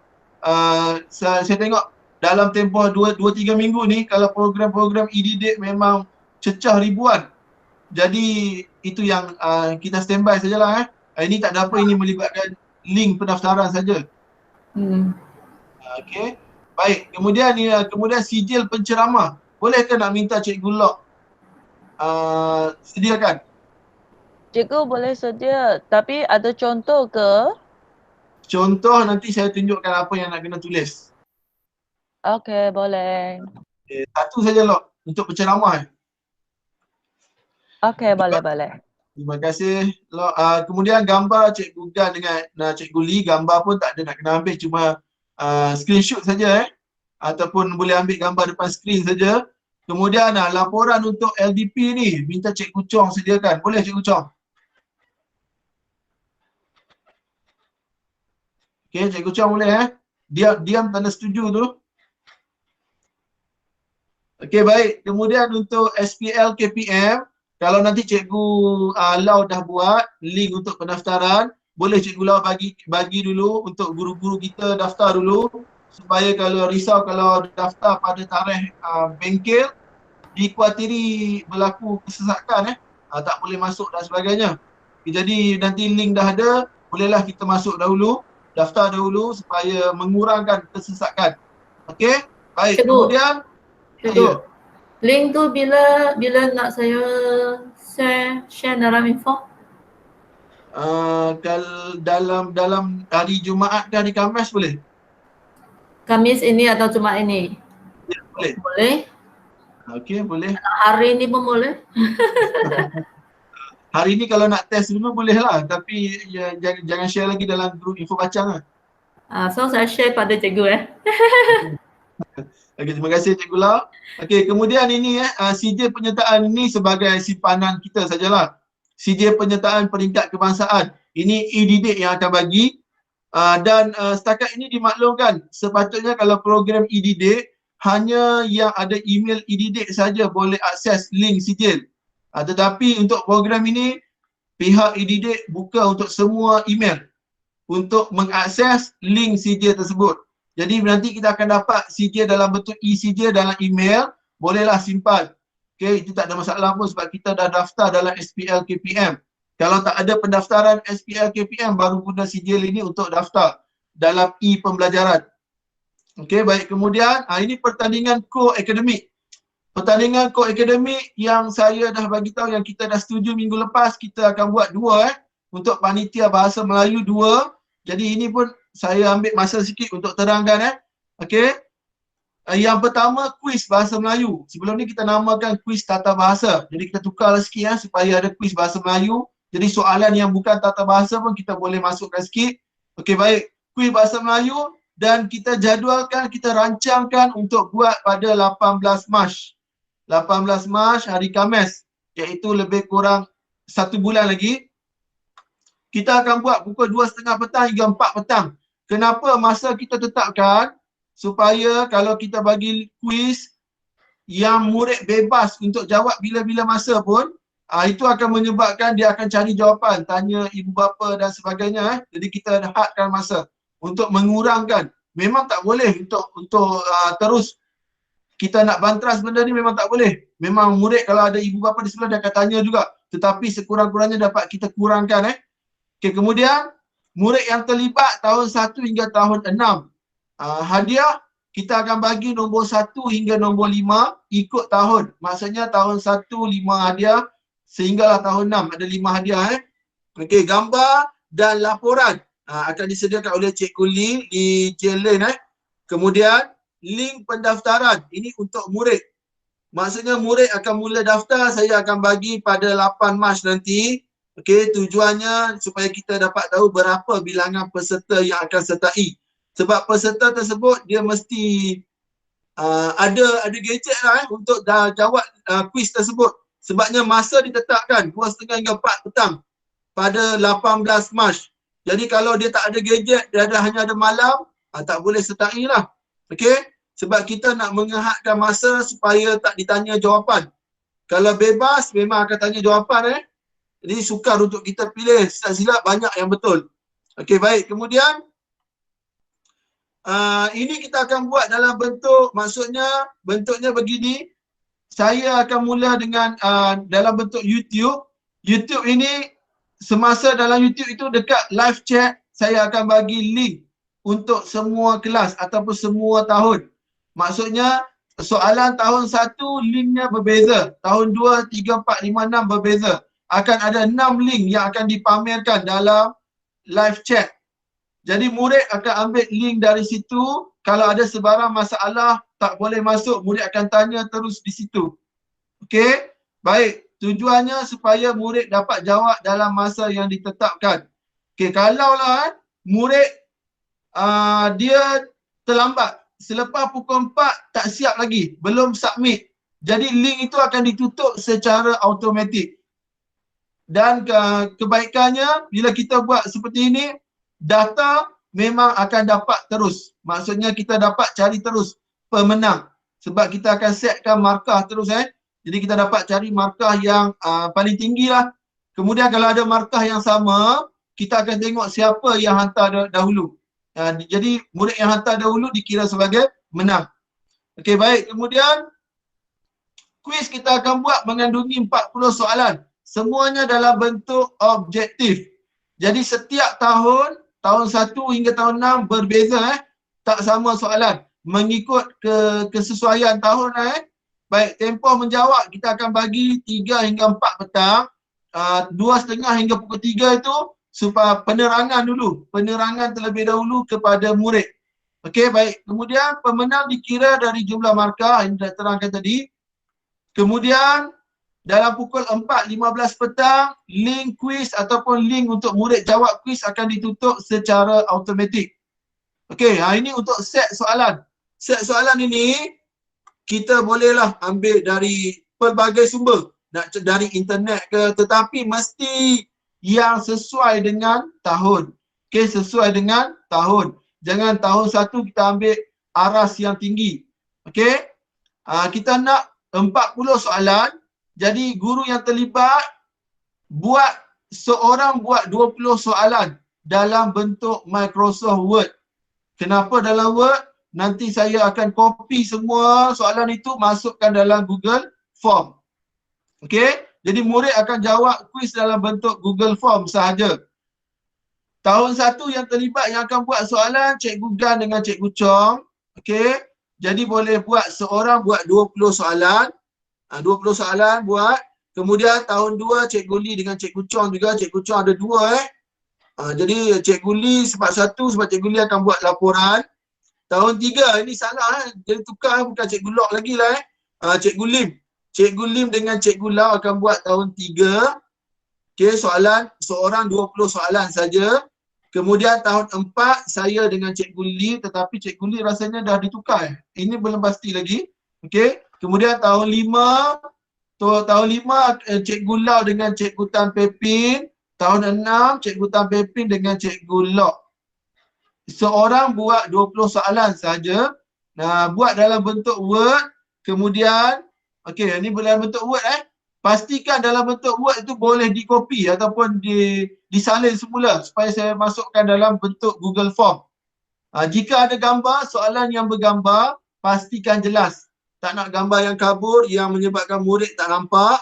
saya tengok dalam tempoh 2-3 minggu ni kalau program-program e-didik memang cecah ribuan. Jadi itu yang kita standby sajalah Ini tak ada apa, ini melibatkan link pendaftaran saja. Okey. Baik, kemudian sijil penceramah. Bolehkah nak minta Cikgu Lock sediakan? Cikgu boleh sedia, tapi ada contoh ke? Contoh nanti saya tunjukkan apa yang nak kena tulis. Okey, boleh. Okay, satu saja Lock untuk penceramah. Okey, boleh. Terima kasih Lock. Kemudian gambar Cikgu Gan dengan Cikgu Lee, gambar pun tak ada nak kena ambil, cuma screenshot saja ataupun boleh ambil gambar depan skrin saja. Kemudian laporan untuk LDP ni minta Cikgu Chong sediakan. Boleh Cikgu Chong? Okey, Cikgu Chong boleh diam tanda setuju tu. Okey, baik. Kemudian untuk SPL KPM, kalau nanti Cikgu Lau dah buat link untuk pendaftaran, boleh Cikgu Lau bagi dulu untuk guru-guru kita daftar dulu supaya kalau risau kalau daftar pada tarikh bengkel dikuatiri berlaku kesesakan tak boleh masuk dan sebagainya. Jadi nanti link dah ada, bolehlah kita masuk dahulu, daftar dahulu supaya mengurangkan kesesakan. Okey? Baik. Cikgu, kemudian link tu bila nak saya share dalam info? Kalau dalam hari Jumaat ke hari Khamis boleh? Khamis ini atau Jumaat ini? Ya, boleh. Boleh. Okey, boleh. Hari ini pun boleh. Hari ni kalau nak test dulu boleh lah, tapi ya, jangan share lagi dalam grup info bacang lah. So saya share pada cikgu Okey, terima kasih Cikgu Lau. Okey, kemudian ini CJ penyertaan ini sebagai simpanan kita sajalah. CJ penyertaan peringkat kebangsaan. Ini e-didik yang akan bagi dan setakat ini dimaklumkan sepatutnya kalau program e-didik hanya yang ada email e-didik saja boleh akses link sijil. Tetapi untuk program ini pihak e-didik buka untuk semua email untuk mengakses link sijil tersebut. Jadi nanti kita akan dapat sijil dalam bentuk e-sijil dalam email, bolehlah simpan. Okey, itu tak ada masalah pun sebab kita dah daftar dalam SPL KPM. Kalau tak ada pendaftaran SPL KPM baru guna sijil ini untuk daftar dalam e-pembelajaran. Okey, baik. Kemudian ini pertandingan co-akademik. Pertandingan co-akademik yang saya dah bagi tahu yang kita dah setuju minggu lepas, kita akan buat 2 untuk panitia bahasa Melayu 2. Jadi ini pun saya ambil masa sikit untuk terangkan Okey. Yang pertama kuis bahasa Melayu. Sebelum ni kita namakan kuis tata bahasa. Jadi kita tukarlah sikit supaya ada kuis bahasa Melayu. Jadi soalan yang bukan tata bahasa pun kita boleh masukkan sikit. Okey, baik. Kuis bahasa Melayu dan kita jadualkan, kita rancangkan untuk buat pada 18 Mac. 18 Mac hari Khamis, iaitu lebih kurang 1 bulan lagi. Kita akan buat pukul 2.30 petang hingga 4 petang. Kenapa masa kita tetapkan? Supaya kalau kita bagi kuis yang murid bebas untuk jawab bila-bila masa pun, itu akan menyebabkan dia akan cari jawapan, tanya ibu bapa dan sebagainya. Jadi kita hadkan masa untuk mengurangkan. Memang tak boleh untuk terus kita nak bantras benda ni, memang tak boleh. Memang murid kalau ada ibu bapa di sebelah dia akan tanya juga. Tetapi sekurang-kurangnya dapat kita kurangkan Okey, kemudian murid yang terlibat tahun 1 hingga tahun 6. Hadiah kita akan bagi nombor 1 hingga nombor 5 ikut tahun. Maksudnya tahun 1 5 hadiah sehinggalah tahun 6 ada 5 hadiah Okey, gambar dan laporan akan disediakan oleh Cikgu Lee di Jelen Kemudian link pendaftaran ini untuk murid. Maksudnya murid akan mula daftar, saya akan bagi pada 8 Mac nanti. Okey, tujuannya supaya kita dapat tahu berapa bilangan peserta yang akan sertai. Sebab peserta tersebut dia mesti ada gadget lah untuk dah jawab kuis tersebut. Sebabnya masa ditetapkan 2.30 hingga 4 petang pada 18 Mac. Jadi kalau dia tak ada gadget, dia hanya ada malam, tak boleh sertai lah. Okey, sebab kita nak mengehadkan masa supaya tak ditanya jawapan. Kalau bebas memang akan tanya jawapan Jadi sukar untuk kita pilih silap-silap banyak yang betul. Okey, baik. Kemudian ini kita akan buat dalam bentuk, maksudnya bentuknya begini. Saya akan mula dengan dalam bentuk YouTube. YouTube ini semasa dalam YouTube itu dekat live chat saya akan bagi link untuk semua kelas ataupun semua tahun. Maksudnya soalan tahun 1 linknya berbeza, tahun 2, 3, 4, 5, 6 berbeza. Akan ada 6 link yang akan dipamerkan dalam live chat. Jadi murid akan ambil link dari situ. Kalau ada sebarang masalah tak boleh masuk, murid akan tanya terus di situ. Okey, baik. Tujuannya supaya murid dapat jawab dalam masa yang ditetapkan. Okey, kalaulah murid dia terlambat, selepas pukul 4 tak siap lagi, belum submit. Jadi link itu akan ditutup secara automatik. Dan kebaikannya bila kita buat seperti ini, data memang akan dapat terus. Maksudnya kita dapat cari terus pemenang. Sebab kita akan setkan markah terus Jadi kita dapat cari markah yang paling tinggi lah. Kemudian kalau ada markah yang sama, kita akan tengok siapa yang hantar dahulu. Jadi murid yang hantar dahulu dikira sebagai menang. Okey, baik. Kemudian kuis kita akan buat mengandungi 40 soalan. Semuanya dalam bentuk objektif. Jadi setiap tahun 1 hingga tahun 6 berbeza tak sama soalan. Mengikut kesesuaian tahun Baik, tempoh menjawab kita akan bagi 3 hingga 4 petang. 2.30 hingga pukul 3 itu supaya penerangan dulu. Penerangan terlebih dahulu kepada murid. Okey, baik. Kemudian pemenang dikira dari jumlah markah yang dah terangkan tadi. Kemudian dalam pukul 4.15 petang, link kuis ataupun link untuk murid jawab kuis akan ditutup secara automatik. Okey, ini untuk set soalan. Set soalan ini kita bolehlah ambil dari pelbagai sumber, dari internet ke, tetapi mesti yang sesuai dengan tahun. Okey, sesuai dengan tahun. Jangan tahun 1 kita ambil aras yang tinggi. Okey? Kita nak 40 soalan. Jadi guru yang terlibat seorang buat 20 soalan dalam bentuk Microsoft Word. Kenapa dalam Word? Nanti saya akan copy semua soalan itu masukkan dalam Google Form. Okey? Jadi murid akan jawab kuis dalam bentuk Google Form sahaja. Tahun 1 yang terlibat yang akan buat soalan Cikgu Gan dengan Cikgu Chong. Okey? Jadi boleh buat seorang buat 20 soalan. 20 soalan buat. Kemudian tahun 2 Cikgu Lee dengan Cikgu Chong juga. Cikgu Chong ada 2 jadi Cikgu Lee sebab Cikgu Lee akan buat laporan. Tahun 3 ini salah jadi tukar bukan Cikgu Lok lagi lah Cikgu Lim. Cikgu Lim dengan Cikgu Lau akan buat tahun 3. Okey, soalan seorang 20 soalan saja. Kemudian tahun 4 saya dengan Cikgu Lee, tetapi Cikgu Lee rasanya dah ditukar. Ini belum pasti lagi. Okey. Kemudian tahun 5 Cikgu Lau dengan Cikgu Tan Pepin. Tahun 6 Cikgu Tan Pepin dengan Cikgu Lok. Seorang buat 20 soalan saja. Buat dalam bentuk Word. Kemudian, okey, ini dalam bentuk Word pastikan dalam bentuk Word itu boleh di-copy ataupun disalin semula supaya saya masukkan dalam bentuk Google Form. Jika ada gambar, soalan yang bergambar, pastikan jelas. Tak nak gambar yang kabur yang menyebabkan murid tak nampak.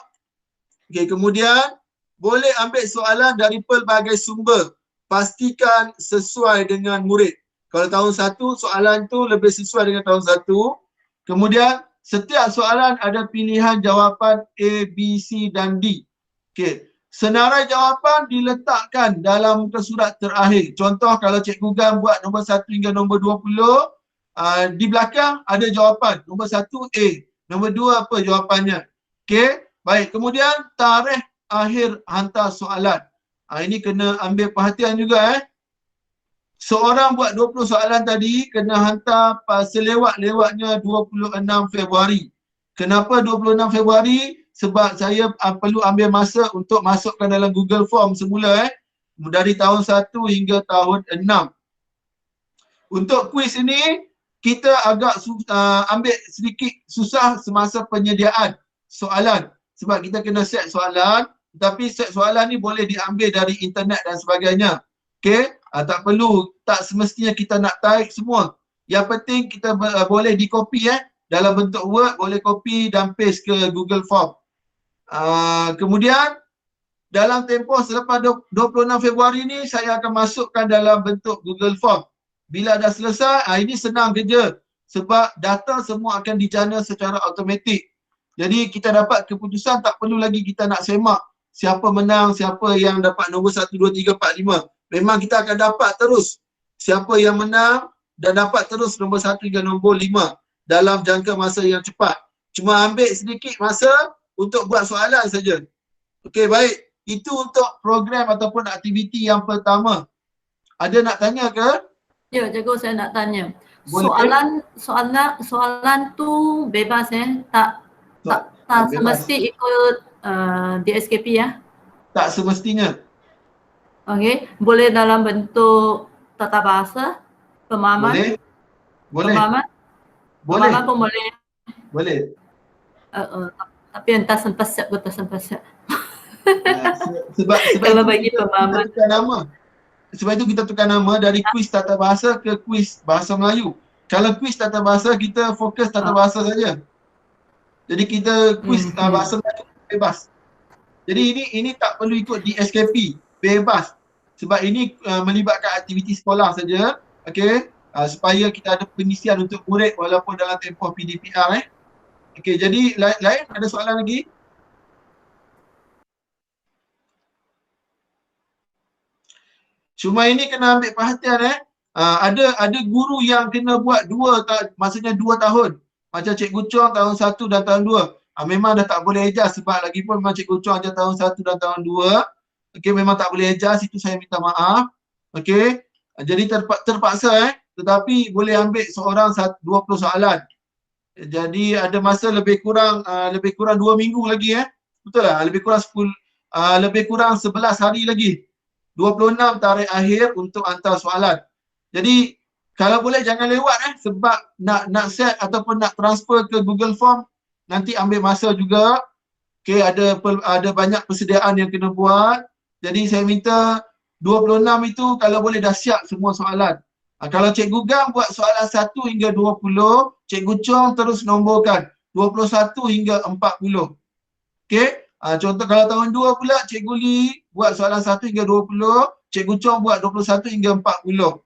Okey, kemudian boleh ambil soalan dari pelbagai sumber. Pastikan sesuai dengan murid. Kalau tahun 1, soalan tu lebih sesuai dengan tahun 1. Kemudian, setiap soalan ada pilihan jawapan A, B, C dan D. Okey. Senarai jawapan diletakkan dalam muka surat terakhir. Contoh kalau Cikgu Gan buat nombor 1 hingga nombor 20, di belakang ada jawapan. Nombor 1 A, nombor 2 apa jawapannya. Okey. Baik, kemudian tarikh akhir hantar soalan. Ini kena ambil perhatian juga Seorang buat 20 soalan tadi kena hantar selewat-lewatnya 26 Februari. Kenapa 26 Februari? Sebab saya perlu ambil masa untuk masukkan dalam Google Form semula dari tahun 1 hingga tahun 6. Untuk kuis ini kita agak ambil sedikit susah semasa penyediaan soalan. Sebab kita kena set soalan, tapi set soalan ni boleh diambil dari internet dan sebagainya. Okey, tak semestinya kita nak type semua. Yang penting kita boleh di-copy dalam bentuk Word, boleh copy dan paste ke Google Form. Kemudian dalam tempoh selepas 26 Februari ni saya akan masukkan dalam bentuk Google Form. Bila dah selesai, ini senang kerja sebab data semua akan dijana secara automatik. Jadi kita dapat keputusan, tak perlu lagi kita nak semak siapa menang, siapa yang dapat nombor 1, 2, 3, 4, 5. Memang kita akan dapat terus siapa yang menang dan dapat terus nombor 1 hingga nombor 5 dalam jangka masa yang cepat. Cuma ambil sedikit masa untuk buat soalan saja. Okey, baik. Itu untuk program ataupun aktiviti yang pertama. Ada nak tanya ke? Ya, Cikgu, saya nak tanya. Boleh. Soalan tu bebas tak semesti ikut DSKP Tak semestinya. Okey, boleh dalam bentuk tata bahasa, pemahaman. Boleh. Pemahaman? Boleh. Pemahaman pun boleh. Boleh. Tapi entah sempasiap ke tak sempasiap. Sebab kalau bagi pemahaman. Kita tukar nama. Sebab itu kita tukar nama dari kuis tata bahasa ke kuis bahasa Melayu. Kalau kuis tata bahasa, kita fokus tata bahasa saja. Jadi kita kuis bahasa Melayu bebas. Jadi ini tak perlu ikut DSKP, bebas. Sebab ini melibatkan aktiviti sekolah saja. Okey, supaya kita ada pengisian untuk murid walaupun dalam tempoh PDPR. Okey, jadi lain ada soalan lagi? Cuma ini kena ambil perhatian Ada guru yang kena buat maksudnya 2 tahun. Macam Cikgu Chong tahun 1 dan tahun 2. Memang dah tak boleh ejaz sebab lagi pun memang Cikgu Chong aja tahun 1 dan tahun 2. Okey, memang tak boleh ejaz, itu saya minta maaf. Okey. Jadi terpaksa tetapi boleh ambil seorang 20 soalan. Jadi ada masa lebih kurang 2 minggu lagi Betul tak? Lebih kurang 11 hari lagi. 26 tarikh akhir untuk hantar soalan. Jadi kalau boleh jangan lewat sebab nak set ataupun nak transfer ke Google Form nanti ambil masa juga. Okey, ada banyak persediaan yang kena buat. Jadi saya minta 26 itu kalau boleh dah siap semua soalan. Kalau Cikgu Gam buat soalan 1 hingga 20, Cikgu Chong terus nomborkan 21 hingga 40. Okey? Contoh kalau tahun 2 pula Cikgu Lee buat soalan 1 hingga 20, Cikgu Chong buat 21 hingga 40.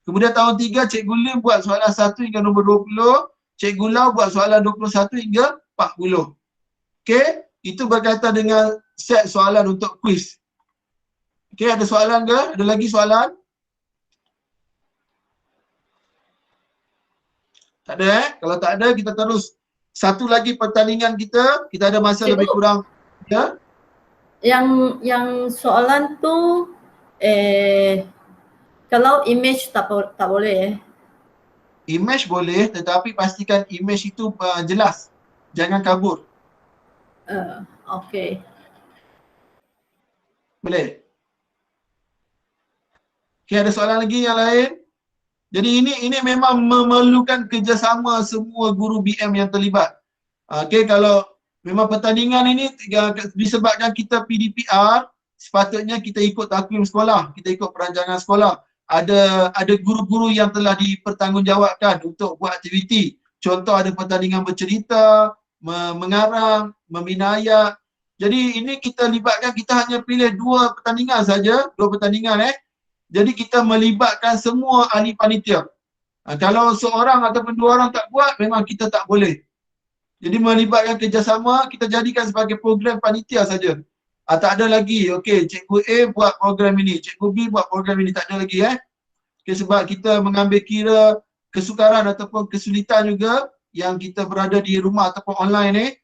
Kemudian tahun 3 Cikgu Lee buat soalan 1 hingga nombor 20, Cikgu Lau buat soalan 21 hingga 40. Okey? Itu berkaitan dengan set soalan untuk kuis. Okey, ada soalan ke? Ada lagi soalan? Tak ada Kalau tak ada, kita terus. Satu lagi pertandingan kita ada masa lebih kurang. Ya? Yang soalan tu kalau image tak boleh Image boleh, tetapi pastikan image itu jelas. Jangan kabur. Okey. Boleh? Okey, ada soalan lagi yang lain? Jadi ini memang memerlukan kerjasama semua guru BM yang terlibat. Okey, kalau memang pertandingan ini disebabkan kita PDPR, sepatutnya kita ikut takvim sekolah, kita ikut perancangan sekolah. Ada guru-guru yang telah dipertanggungjawabkan untuk buat aktiviti. Contoh ada pertandingan bercerita, mengarang, membina ayat. Jadi ini kita libatkan, kita hanya pilih 2 pertandingan saja, 2 pertandingan Jadi kita melibatkan semua ahli panitia. Kalau seorang ataupun 2 orang tak buat, memang kita tak boleh. Jadi melibatkan kerjasama, kita jadikan sebagai program panitia saja. Tak ada lagi, okey, Cikgu A buat program ini, Cikgu B buat program ini, tak ada lagi Okay, sebab kita mengambil kira kesukaran ataupun kesulitan juga yang kita berada di rumah ataupun online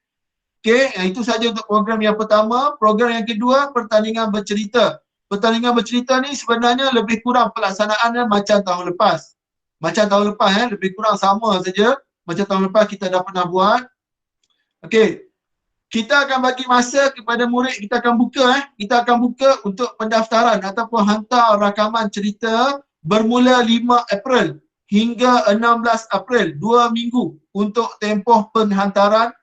Okey, itu saja untuk program yang pertama. Program yang kedua, pertandingan bercerita. Pertandingan bercerita ni sebenarnya lebih kurang pelaksanaannya macam tahun lepas. Lebih kurang sama saja. Macam tahun lepas kita dah pernah buat. Okey. Kita akan bagi masa kepada murid, kita akan buka untuk pendaftaran ataupun hantar rakaman cerita bermula 5 April hingga 16 April, 2 minggu untuk tempoh penghantaran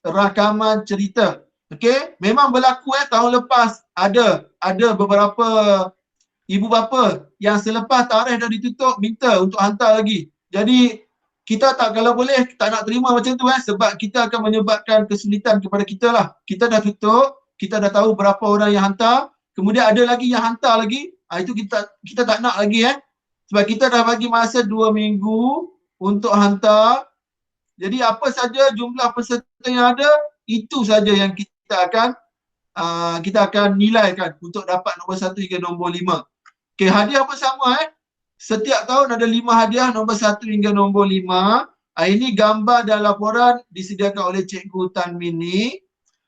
rakaman cerita. Okey, memang berlaku tahun lepas ada beberapa ibu bapa yang selepas tarikh dah ditutup minta untuk hantar lagi. Jadi kita kalau boleh tak nak terima macam tu sebab kita akan menyebabkan kesulitan kepada kita lah. Kita dah tutup, kita dah tahu berapa orang yang hantar, kemudian ada lagi yang hantar lagi. Itu kita tak nak lagi sebab kita dah bagi masa 2 minggu untuk hantar. Jadi apa saja jumlah peserta yang ada, itu saja yang kita akan nilaikan untuk dapat nombor 1 hingga nombor 5. Okey, hadiah pun sama Setiap tahun ada 5 hadiah, nombor 1 hingga nombor 5. Ini gambar dan laporan disediakan oleh Cikgu Tan Min Ni.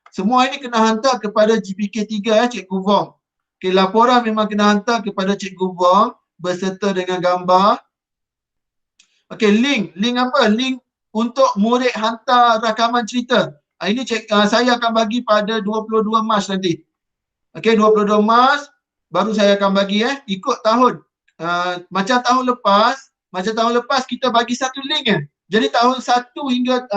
Semua ini kena hantar kepada GPK 3 Cikgu Wong. Okey, laporan memang kena hantar kepada Cikgu Wong berserta dengan gambar. Okey, link apa? Link untuk murid hantar rakaman cerita. Ini saya akan bagi pada 22 Mac nanti. Okey, 22 Mac baru saya akan bagi ikut tahun. Macam tahun lepas kita bagi satu link Jadi tahun 1 hingga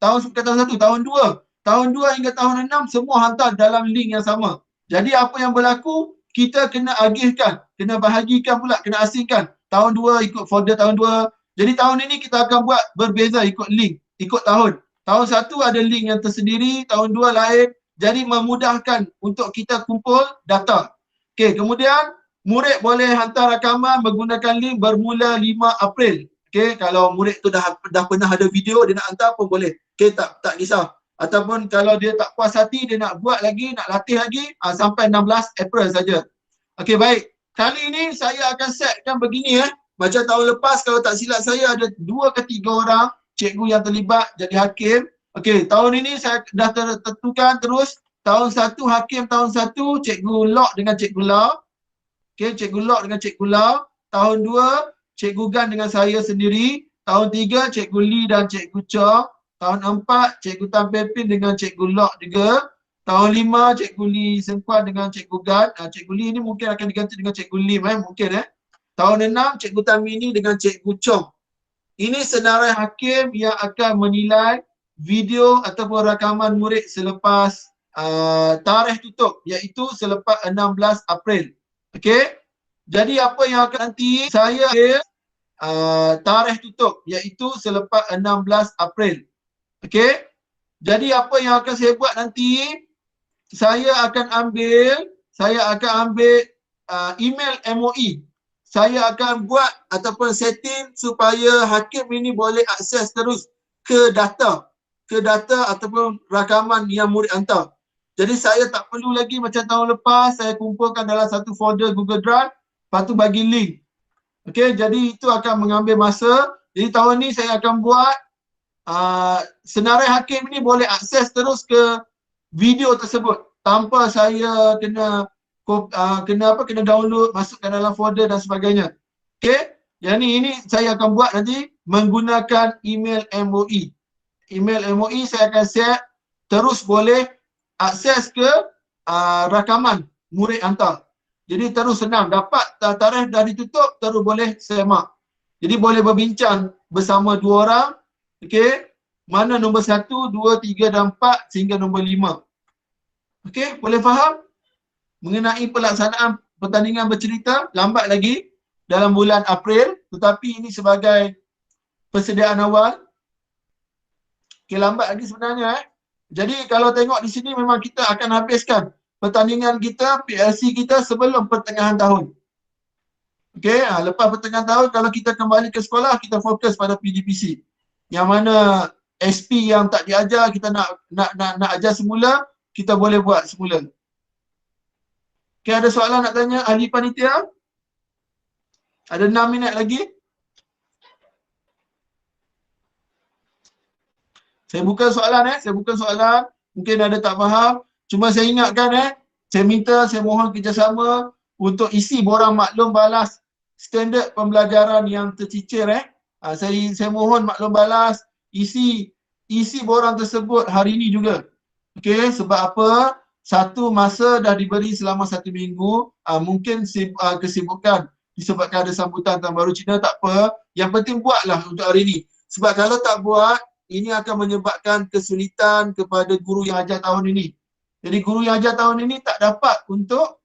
tahun 2 hingga tahun 6 semua hantar dalam link yang sama. Jadi apa yang berlaku, kita kena agihkan, kena bahagikan pula, kena asingkan. Tahun 2 ikut folder tahun 2. Jadi tahun ini kita akan buat berbeza ikut link, ikut tahun. Tahun 1 ada link yang tersendiri, tahun 2 lain. Jadi memudahkan untuk kita kumpul data. Okey, kemudian murid boleh hantar rakaman menggunakan link bermula 5 April. Okey, kalau murid tu dah pernah ada video, dia nak hantar pun boleh. Okey, tak kisah. Ataupun kalau dia tak puas hati, dia nak buat lagi, nak latih lagi, sampai 16 April saja. Okey, baik. Kali ini saya akan setkan begini macam tahun lepas kalau tak silap saya ada 2 ke 3 orang cikgu yang terlibat jadi hakim. Okey, tahun ini saya dah tertentukan terus tahun 1 hakim, tahun 1 cikgu law dengan cikgu law. Okey, cikgu law dengan cikgu law. Tahun 2 cikgu Gan dengan saya sendiri. Tahun 3 cikgu Lee dan cikgu Chong. Tahun 4 cikgu Tan Pepin dengan cikgu law juga. Tahun 5 cikgu Lee Sengkuan dengan cikgu Gan. Cikgu Lee ni mungkin akan diganti dengan cikgu Lim mungkin Tahun 6 cikgu Tan Mini dengan cikgu Chong. Ini senarai hakim yang akan menilai video ataupun rakaman murid selepas tarikh tutup iaitu selepas 16 April. Okey. Jadi apa yang akan nanti saya tarikh tutup iaitu selepas 16 April. Okey. Jadi apa yang akan saya buat nanti, saya akan ambil email MOE. Saya akan buat ataupun setting supaya hakim ini boleh akses terus ke data ataupun rakaman yang murid hantar. Jadi saya tak perlu lagi macam tahun lepas saya kumpulkan dalam satu folder Google Drive, lepas tu bagi link. Okey, jadi itu akan mengambil masa. Jadi tahun ni saya akan buat senarai hakim ini boleh akses terus ke video tersebut tanpa saya kena download, masukkan dalam folder dan sebagainya. Okey, yang ini saya akan buat nanti menggunakan email MOE. Email MOE saya akan set terus boleh akses ke rakaman murid hantar. Jadi terus senang, dapat tarikh dah ditutup terus boleh semak. Jadi boleh berbincang bersama 2 orang. Okey, mana nombor 1, 2, 3 dan 4 sehingga nombor 5. Okey, boleh faham? Mengenai pelaksanaan pertandingan bercerita lambat lagi dalam bulan April, tetapi ini sebagai persediaan awal. Okey, lambat lagi sebenarnya Jadi kalau tengok di sini memang kita akan habiskan pertandingan kita, PLC kita sebelum pertengahan tahun. Okey, lepas pertengahan tahun kalau kita kembali ke sekolah, kita fokus pada PDPC. Yang mana SP yang tak diajar, kita nak ajar semula, kita boleh buat semula. Okey, ada soalan nak tanya ahli panitia? Ada 6 minit lagi. Saya buka soalan Mungkin ada tak faham. Cuma saya ingatkan saya mohon kerjasama untuk isi borang maklum balas standard pembelajaran yang tercicir saya mohon maklum balas isi borang tersebut hari ini juga. Okey, sebab apa? Satu, masa dah diberi selama 1 minggu, mungkin kesibukan disebabkan ada sambutan tahun baru Cina, tak apa. Yang penting buatlah untuk hari ini. Sebab kalau tak buat, ini akan menyebabkan kesulitan kepada guru yang ajar tahun ini. Jadi guru yang ajar tahun ini tak dapat untuk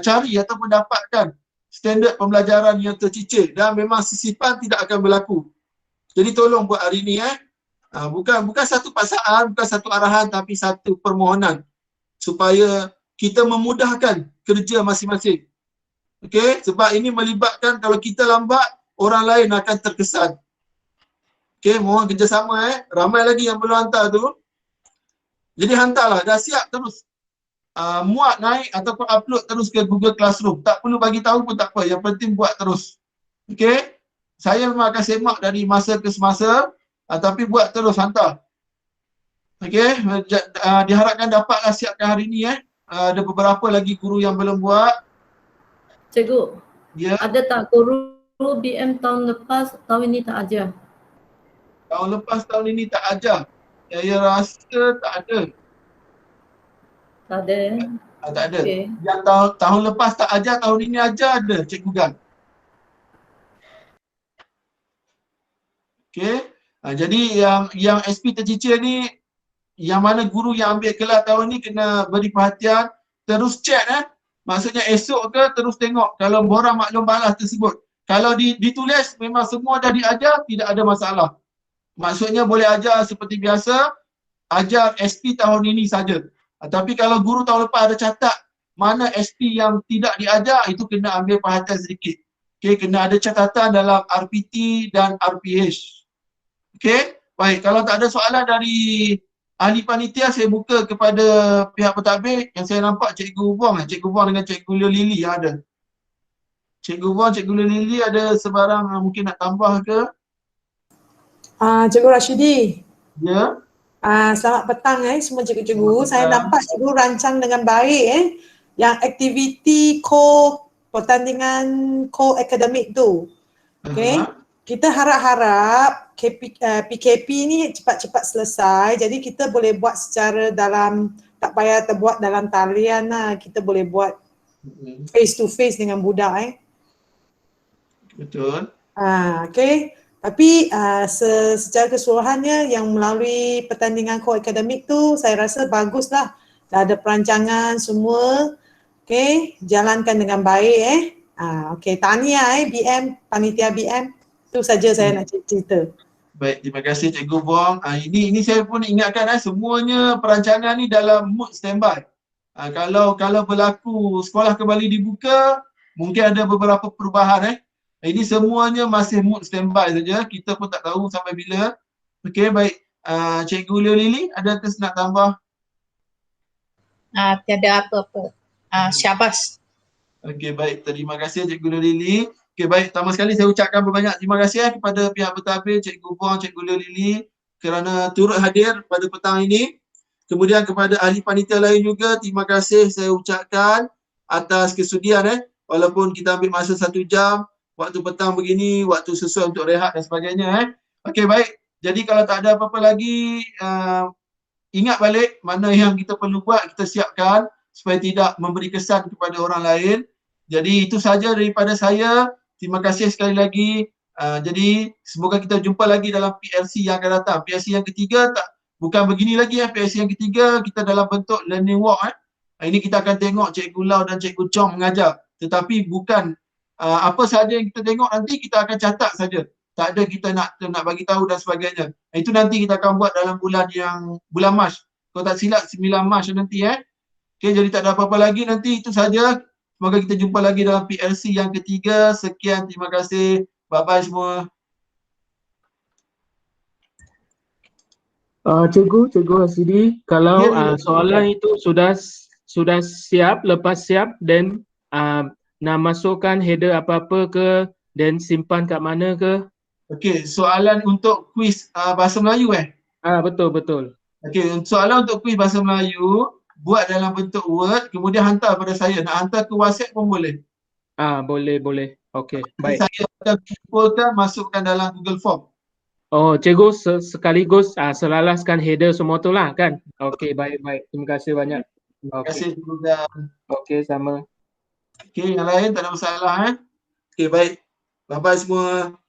cari ataupun dapatkan standard pembelajaran yang tercicir dan memang sisipan tidak akan berlaku. Jadi tolong buat hari ini bukan satu paksaan, bukan satu arahan, tapi satu permohonan supaya kita memudahkan kerja masing-masing. Okey, sebab ini melibatkan kalau kita lambat, orang lain akan terkesan. Okey, mohon kerjasama ramai lagi yang belum hantar tu. Jadi hantarlah, dah siap terus. Muat naik ataupun upload terus ke Google Classroom. Tak perlu bagi tahu pun tak apa, yang penting buat terus. Okey? Saya memang akan semak dari masa ke semasa, tapi buat terus hantar. Okey, diharapkan dapatlah siapkan hari ni ada beberapa lagi guru yang belum buat. Cikgu, Ya. ada tak guru BM tahun lepas, tahun ini tak ajar? Tahun lepas, tahun ini tak ajar. Saya rasa tak ada. Tak ada. Tak ada. Okey. Yang tahun lepas tak ajar, tahun ini ajar ada Cikgu Gan. Okey. Jadi yang SP tercicir ni, yang mana guru yang ambil kelas tahun ni kena beri perhatian, terus check Maksudnya esok ke terus tengok kalau borang maklum balas tersebut. Kalau ditulis memang semua dah diajar, tidak ada masalah. Maksudnya boleh ajar seperti biasa, ajar SP tahun ini saja. Tapi kalau guru tahun lepas ada catat mana SP yang tidak diajar, itu kena ambil perhatian sedikit. Okey, kena ada catatan dalam RPT dan RPH. Okey, baik. Kalau tak ada soalan dari ahli panitia, saya buka kepada pihak pentadbir. Yang saya nampak Cikgu Buang dengan Cikgu Lili yang ada. Cikgu Wong, Cikgu Lili ada sebarang mungkin nak tambah ke? Cikgu Rashidi. Ya. Selamat petang semua cikgu-cikgu. Selamat Saya petang. nampak cikgu rancang dengan baik yang aktiviti pertandingan akademik tu. Okay. Kita harap-harap PKP ni cepat-cepat selesai. Jadi kita boleh buat secara dalam, tak payah terbuat dalam talian lah. Kita boleh buat face to face dengan budak Betul. Okay. Tapi secara keseluruhannya yang melalui pertandingan akademik tu saya rasa baguslah. Dah ada perancangan semua. Okay, jalankan dengan baik okay, tahniah BM, panitia BM. Itu saja saya nak cerita. Baik, terima kasih Cikgu Wong. Ini saya pun ingatkan semuanya perancangan ni dalam mood standby. Kalau berlaku sekolah kembali dibuka, mungkin ada beberapa perubahan Ini semuanya masih mood standby saja. Kita pun tak tahu sampai bila. Okey, baik. Cikgu Leo Lili, ada nak tambah? Tiada apa-apa. Syabas. Okey, baik. Terima kasih Cikgu Leo Lili. Okey, baik. Pertama sekali saya ucapkan berbanyak terima kasih kepada pihak bertabir, Cikgu Wong, Cikgu Leo Lili kerana turut hadir pada petang ini. Kemudian kepada ahli panitia lain juga, terima kasih saya ucapkan atas kesudian walaupun kita ambil masa 1 jam. Waktu petang begini, waktu sesuai untuk rehat dan sebagainya Okey, baik. Jadi kalau tak ada apa-apa lagi, ingat balik mana yang kita perlu buat, kita siapkan supaya tidak memberi kesan kepada orang lain. Jadi itu saja daripada saya. Terima kasih sekali lagi. Jadi semoga kita jumpa lagi dalam PLC yang akan datang. PLC yang ketiga bukan begini lagi PLC yang ketiga kita dalam bentuk learning walk Ini kita akan tengok Cikgu Lau dan Cikgu Chong mengajar. Tetapi bukan apa sahaja yang kita tengok nanti kita akan catat saja. Tak ada kita nak bagi tahu dan sebagainya. Itu nanti kita akan buat dalam bulan Mac. Kalau tak silap 9 Mac nanti Okey, jadi tak ada apa-apa lagi nanti, itu saja. Semoga kita jumpa lagi dalam PLC yang ketiga. Sekian, terima kasih. Bye-bye semua. Cikgu Hasidi, kalau soalan itu sudah siap, lepas siap, dan nak masukkan header apa-apa ke dan simpan kat mana ke? Okey, soalan untuk kuis bahasa Melayu Betul. Okey, soalan untuk kuis bahasa Melayu buat dalam bentuk Word, kemudian hantar pada saya. Nak hantar ke WhatsApp pun boleh. Boleh. Okey, baik. Saya akan kumpulkan, masukkan dalam Google Form. Oh, cikgu sekaligus selalaskan header semua tu lah kan? Okey, baik. Terima kasih banyak. Terima kasih juga. Okey, sama. Okey, yang lain tak ada masalah Okey, baik. Bye-bye semua.